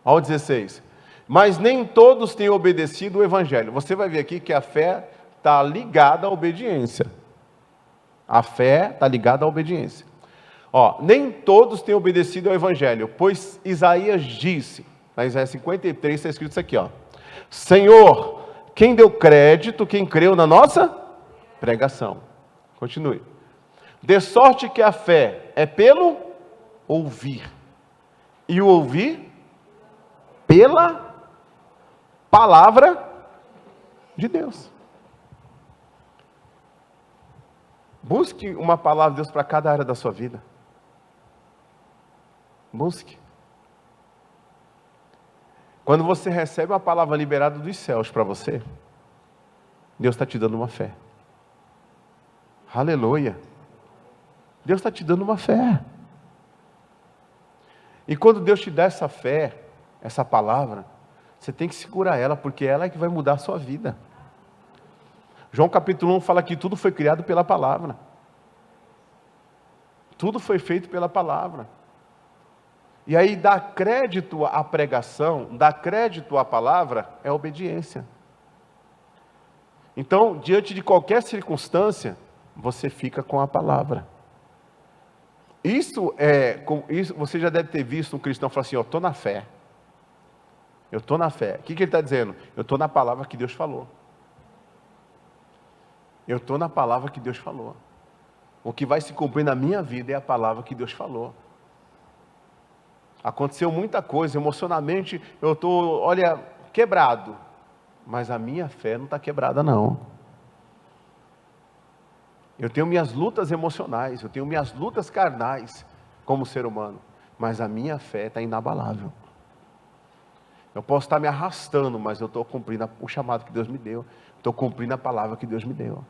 Speaker 1: Olha o 16. Mas nem todos têm obedecido o evangelho. Você vai ver aqui que a fé está ligada à obediência. A fé está ligada à obediência. Nem todos têm obedecido ao evangelho, pois Isaías disse, na Isaías 53 está escrito isso aqui, Senhor, quem deu crédito, quem creu na nossa pregação. Continue. De sorte que a fé é pelo ouvir, e o ouvir pela palavra de Deus. Busque uma palavra de Deus para cada área da sua vida. Busque. Quando você recebe uma palavra liberada dos céus para você, Deus está te dando uma fé. Aleluia. Deus está te dando uma fé. E quando Deus te dá essa fé, essa palavra, você tem que segurar ela, porque ela é que vai mudar a sua vida. João capítulo 1 fala que tudo foi criado pela palavra. Tudo foi feito pela palavra. E aí dar crédito à pregação, dar crédito à palavra, é obediência. Então, diante de qualquer circunstância, você fica com a palavra. Isso você já deve ter visto um cristão falar assim, eu estou na fé. Eu estou na fé. O que ele está dizendo? Eu estou na palavra que Deus falou. Eu estou na palavra que Deus falou. O que vai se cumprir na minha vida é a palavra que Deus falou. Aconteceu muita coisa, emocionalmente eu estou, quebrado. Mas a minha fé não está quebrada, não. Eu tenho minhas lutas emocionais, eu tenho minhas lutas carnais como ser humano. Mas a minha fé está inabalável. Eu posso estar me arrastando, mas eu estou cumprindo o chamado que Deus me deu. Estou cumprindo a palavra que Deus me deu.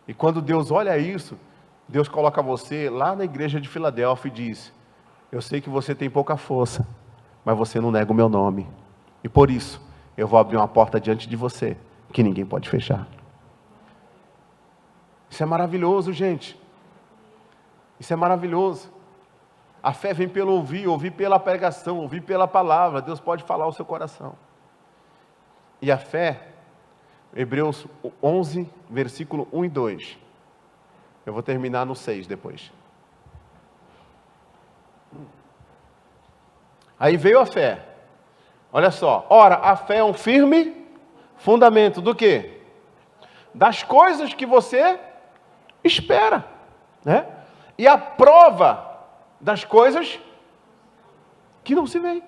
Speaker 1: E quando Deus olha isso, Deus coloca você lá na igreja de Filadélfia e diz: eu sei que você tem pouca força, mas você não nega o meu nome. E por isso, eu vou abrir uma porta diante de você, que ninguém pode fechar. Isso é maravilhoso, gente. Isso é maravilhoso. A fé vem pelo ouvir, ouvir pela pregação, ouvir pela palavra. Deus pode falar ao seu coração. E a fé, Hebreus 11, versículo 1 e 2. Eu vou terminar no 6 depois. Aí veio a fé. Olha só. Ora, a fé é um firme fundamento do quê? Das coisas que você espera, né? E a prova das coisas que não se veem.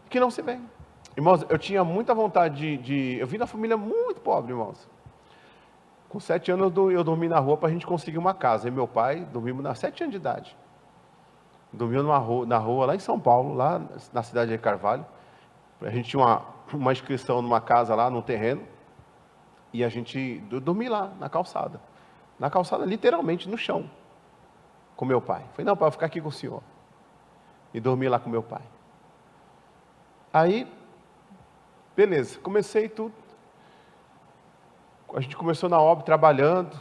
Speaker 1: Que não se veem. Irmãos, eu tinha muita vontade eu vim da família muito pobre, irmãos. Com 7 anos eu dormi na rua para a gente conseguir uma casa. E meu pai dormimos na 7 anos de idade. Dormiu na rua lá em São Paulo, lá na cidade de Carvalho. A gente tinha uma inscrição numa casa lá, num terreno. E a gente dormi lá, na calçada. Na calçada, literalmente, no chão. Com meu pai. Falei, não, pai, eu vou ficar aqui com o senhor. E dormi lá com meu pai. Aí, beleza, comecei tudo. A gente começou na obra, trabalhando,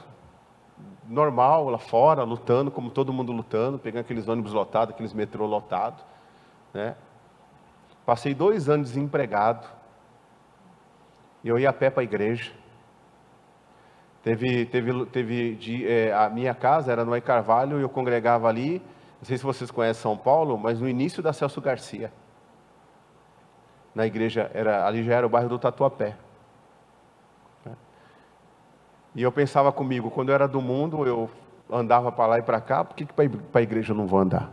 Speaker 1: normal, lá fora, lutando, como todo mundo lutando, pegando aqueles ônibus lotados, aqueles metrô lotados, né? Passei 2 anos desempregado. E eu ia a pé para a igreja. A minha casa era no Carvalho e eu congregava ali. Não sei se vocês conhecem São Paulo, mas no início da Celso Garcia. Na igreja, ali já era o bairro do Tatuapé. E eu pensava comigo, quando eu era do mundo, eu andava para lá e para cá, por que para a igreja eu não vou andar?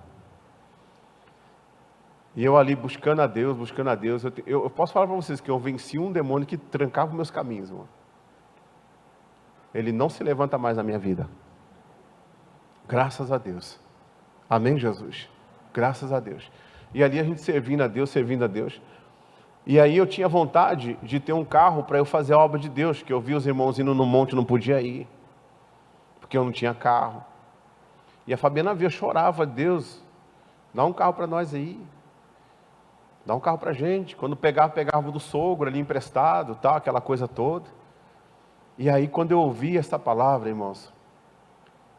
Speaker 1: E eu ali buscando a Deus, eu posso falar para vocês que eu venci um demônio que trancava meus caminhos, irmão. Ele não se levanta mais na minha vida. Graças a Deus. Amém, Jesus? Graças a Deus. E ali a gente servindo a Deus. E aí eu tinha vontade de ter um carro para eu fazer a obra de Deus, que eu vi os irmãos indo no monte, não podia ir, porque eu não tinha carro. E a Fabiana via, chorava: Deus, dá um carro para nós aí. Dá um carro para a gente. Quando pegava do sogro ali emprestado, tal, aquela coisa toda. E aí quando eu ouvi essa palavra, irmãos,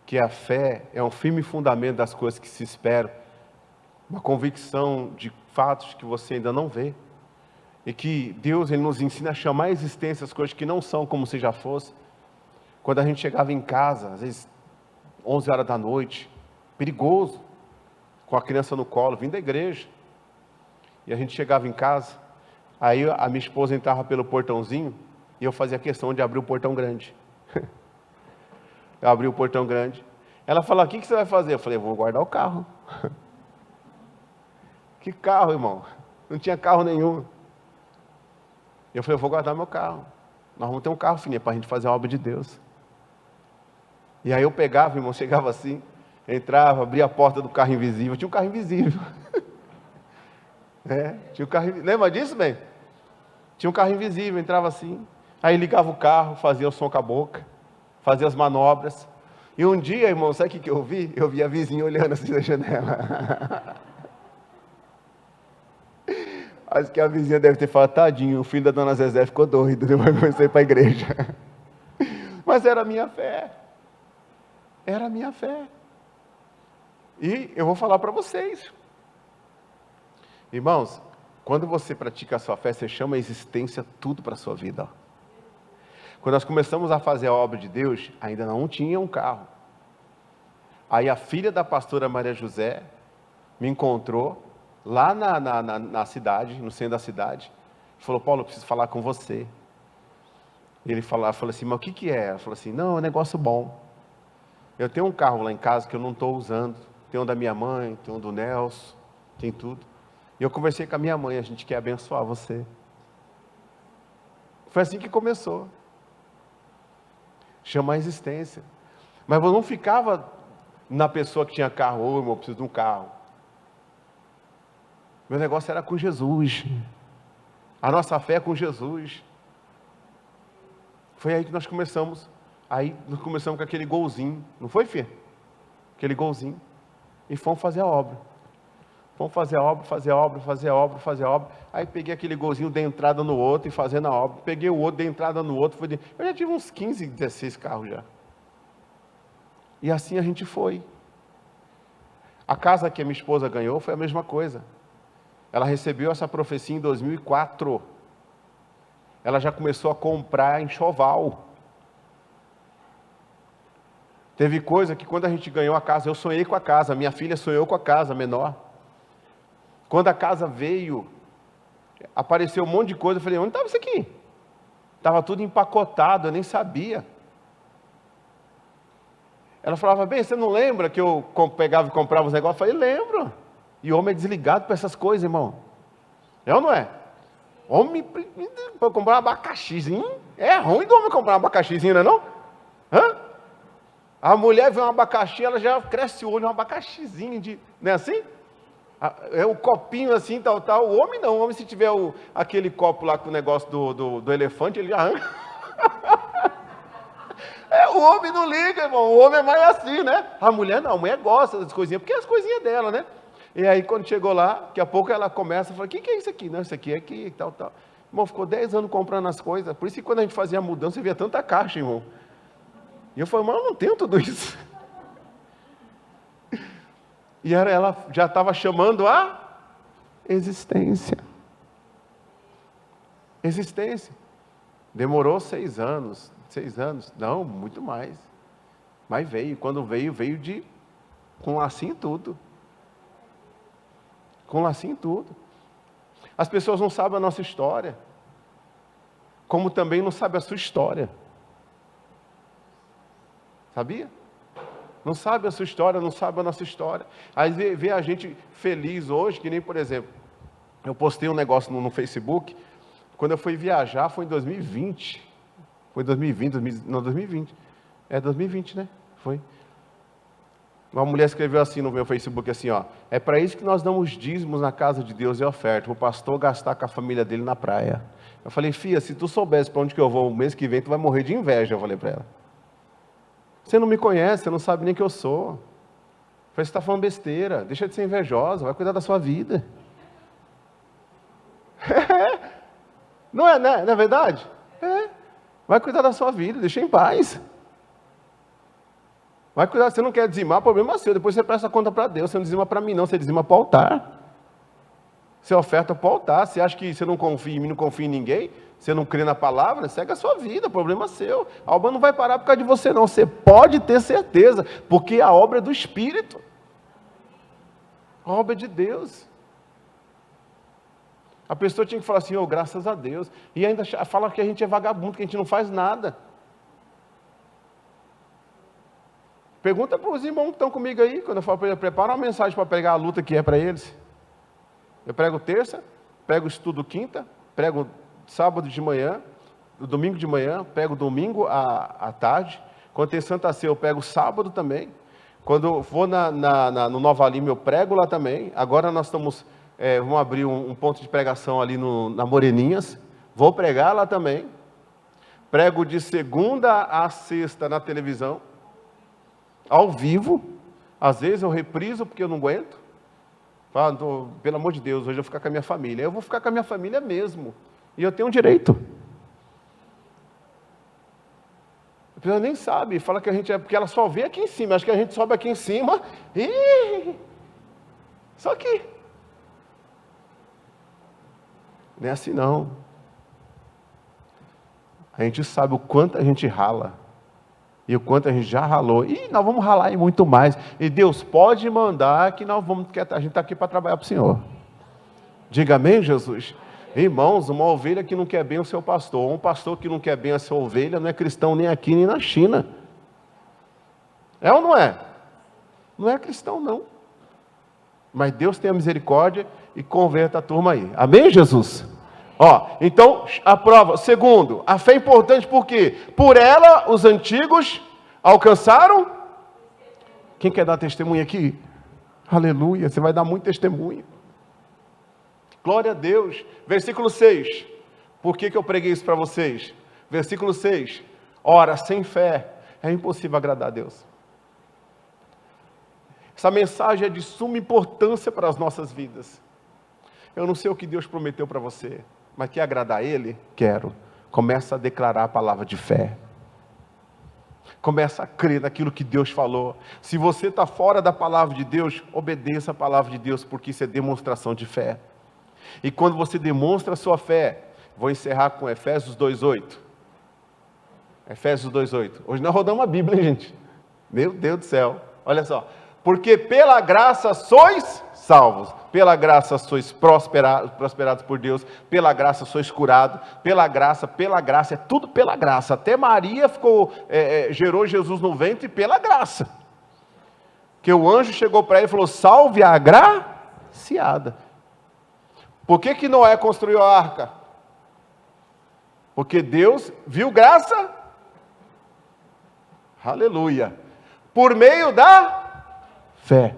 Speaker 1: que a fé é um firme fundamento das coisas que se esperam, uma convicção de fatos que você ainda não vê, e que Deus ele nos ensina a chamar à existência as coisas que não são como se já fosse. Quando a gente chegava em casa, às vezes 11 horas da noite, perigoso, com a criança no colo, vindo da igreja, e a gente chegava em casa, aí a minha esposa entrava pelo portãozinho, e eu fazia questão de abrir o portão grande. Eu abri o portão grande. Ela falou: o que você vai fazer? Eu falei: eu vou guardar o carro. Que carro, irmão? Não tinha carro nenhum. Eu falei: eu vou guardar meu carro. Nós vamos ter um carro, filhinha, para a gente fazer a obra de Deus. E aí eu pegava, irmão, chegava assim, entrava, abria a porta do carro invisível. Tinha um carro invisível. Tinha um carro. Lembra disso, bem? Tinha um carro invisível, entrava assim. Aí ligava o carro, fazia o som com a boca, fazia as manobras. E um dia, irmão, sabe o que eu vi? Eu vi a vizinha olhando assim da janela. Acho que a vizinha deve ter falado: tadinho, o filho da dona Zezé ficou doido, depois comecei a ir para a igreja. Mas era a minha fé. Era a minha fé. E eu vou falar para vocês. Irmãos, quando você pratica a sua fé, você chama a existência tudo para a sua vida. Quando nós começamos a fazer a obra de Deus, ainda não tinha um carro. Aí a filha da pastora Maria José me encontrou lá na cidade, no centro da cidade. Falou: Paulo, eu preciso falar com você. Ele falou assim: mas o que é? Ela falou assim: não, é um negócio bom. Eu tenho um carro lá em casa que eu não estou usando. Tem um da minha mãe, tem um do Nelson, tem tudo. E eu conversei com a minha mãe: a gente quer abençoar você. Foi assim que começou. Chamar a existência. Mas eu não ficava na pessoa que tinha carro: ô, irmão, eu preciso de um carro. Meu negócio era com Jesus. A nossa fé é com Jesus. Foi aí que nós começamos. Aí nós começamos com aquele golzinho. Não foi, filho? Aquele golzinho. E fomos fazer a obra. Fomos fazer a obra, fazer a obra, fazer a obra, fazer a obra. Aí peguei aquele golzinho de entrada no outro e fazendo a obra. Peguei o outro de entrada no outro. Eu já tive uns 15, 16 carros já. E assim a gente foi. A casa que a minha esposa ganhou foi a mesma coisa. Ela recebeu essa profecia em 2004. Ela já começou a comprar enxoval. Teve coisa que quando a gente ganhou a casa, eu sonhei com a casa, minha filha sonhou com a casa menor. Quando a casa veio, apareceu um monte de coisa, eu falei, onde estava isso aqui? Estava tudo empacotado, eu nem sabia. Ela falava, bem, você não lembra que eu pegava e comprava os negócios? Eu falei, lembro. E o homem é desligado para essas coisas, irmão. É ou não é? Homem, para comprar um abacaxizinho, é ruim do homem comprar um abacaxizinho, não é não? Hã? A mulher vê um abacaxi, ela já cresce o olho, um abacaxizinho, não é assim? É o copinho assim, tal. O homem não, o homem se tiver aquele copo lá com o negócio do elefante, ele já arranca. O homem não liga, irmão, o homem é mais assim, né? A mulher não, a mulher gosta das coisinhas, porque é as coisinhas dela, né? E aí quando chegou lá, daqui a pouco ela começa a falar, o que é isso aqui? Não, isso aqui é aqui, tal. Irmão, ficou 10 anos comprando as coisas, por isso que quando a gente fazia a mudança, você via tanta caixa, irmão. E eu falei, mas eu não tenho tudo isso. E ela já estava chamando a existência. Existência. Demorou 6 anos. 6 anos? Não, muito mais. Mas veio. Quando veio com lacinho e tudo. Com lacinho e tudo. As pessoas não sabem a nossa história. Como também não sabem a sua história. Sabia? Não sabe a sua história, não sabe a nossa história. Aí vê a gente feliz hoje, que nem, por exemplo, eu postei um negócio no Facebook, quando eu fui viajar, foi em 2020. Foi 2020, não, 2020. É 2020, né? Foi. Uma mulher escreveu assim no meu Facebook, assim, ó, é para isso que nós damos dízimos na casa de Deus e oferta, o pastor gastar com a família dele na praia. Eu falei, filha, se tu soubesse para onde que eu vou o mês que vem, tu vai morrer de inveja, eu falei para ela. Você não me conhece, você não sabe nem quem eu sou. Eu falei, você está falando besteira, deixa de ser invejosa, vai cuidar da sua vida. Não é verdade? Vai cuidar da sua vida, deixa em paz. Vai cuidar, você não quer dizimar, problema seu, depois você presta conta para Deus, você não dizima para mim não, você dizima para o altar. Você oferta para o altar, você acha que você não confia em mim, não confia em ninguém? Você não crê na palavra? Segue a sua vida, problema seu. A obra não vai parar por causa de você não, você pode ter certeza, porque a obra é do Espírito. A obra é de Deus. A pessoa tinha que falar assim, graças a Deus. E ainda fala que a gente é vagabundo, que a gente não faz nada. Pergunta para os irmãos que estão comigo aí, quando eu falo para eles, prepara uma mensagem para pregar a luta que é para eles. Eu prego terça, prego estudo quinta, prego sábado de manhã, domingo de manhã, prego domingo à tarde. Quando tem Santa Ceia, eu prego sábado também. Quando eu vou no Nova Lima, eu prego lá também. Agora nós vamos abrir um ponto de pregação ali na Moreninhas. Vou pregar lá também. Prego de segunda a sexta na televisão, ao vivo. Às vezes eu repriso porque eu não aguento. Falo, pelo amor de Deus, hoje eu vou ficar com a minha família. Eu vou ficar com a minha família mesmo. E eu tenho direito. A pessoa nem sabe, fala que a gente porque ela só vê aqui em cima. Acho que a gente sobe aqui em cima e só que não é assim não. A gente sabe o quanto a gente rala. E o quanto a gente já ralou. E nós vamos ralar e muito mais. E Deus pode mandar que a gente está aqui para trabalhar para o Senhor. Diga amém, Jesus? Irmãos, uma ovelha que não quer bem o seu pastor, um pastor que não quer bem a sua ovelha, não é cristão nem aqui nem na China. É ou não é? Não é cristão não. Mas Deus tem a misericórdia e converta a turma aí. Amém, Jesus? Então, a prova. Segundo, a fé é importante por quê? Por ela, os antigos alcançaram. Quem quer dar testemunho aqui? Aleluia, você vai dar muito testemunho. Glória a Deus. Versículo 6. Por que eu preguei isso para vocês? Versículo 6. Ora, sem fé é impossível agradar a Deus. Essa mensagem é de suma importância para as nossas vidas. Eu não sei o que Deus prometeu para você, mas quer agradar a Ele? Quero. Começa a declarar a palavra de fé. Começa a crer naquilo que Deus falou. Se você está fora da palavra de Deus, obedeça a palavra de Deus, porque isso é demonstração de fé. E quando você demonstra a sua fé, vou encerrar com Efésios 2:8. Efésios 2:8. Hoje nós rodamos a Bíblia, hein, gente? Meu Deus do céu. Olha só. Porque pela graça sois salvos. Pela graça sois prosperados por Deus. Pela graça sois curados. Pela graça, é tudo pela graça. Até Maria gerou Jesus no ventre pela graça. Que o anjo chegou para ele e falou: salve a agraciada. Por que Noé construiu a arca? Porque Deus viu graça. Aleluia. Por meio da fé.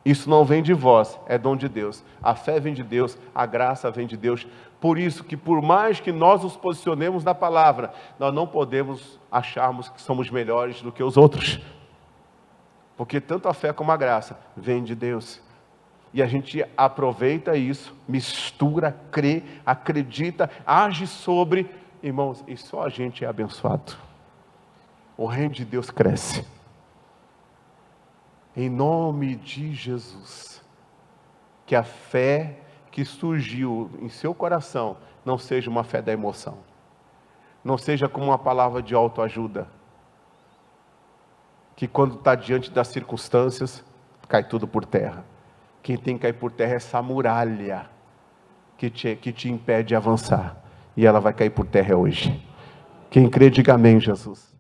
Speaker 1: Isso não vem de vós, é dom de Deus. A fé vem de Deus, a graça vem de Deus. Por isso que por mais que nós nos posicionemos na palavra, nós não podemos acharmos que somos melhores do que os outros. Porque tanto a fé como a graça vem de Deus. E a gente aproveita isso, mistura, crê, acredita, age sobre. Irmãos, e só a gente é abençoado. O reino de Deus cresce. Em nome de Jesus. Que a fé que surgiu em seu coração não seja uma fé da emoção. Não seja como uma palavra de autoajuda. Que quando está diante das circunstâncias, cai tudo por terra. Quem tem que cair por terra é essa muralha que te impede de avançar. E ela vai cair por terra hoje. Quem crê, diga amém, Jesus.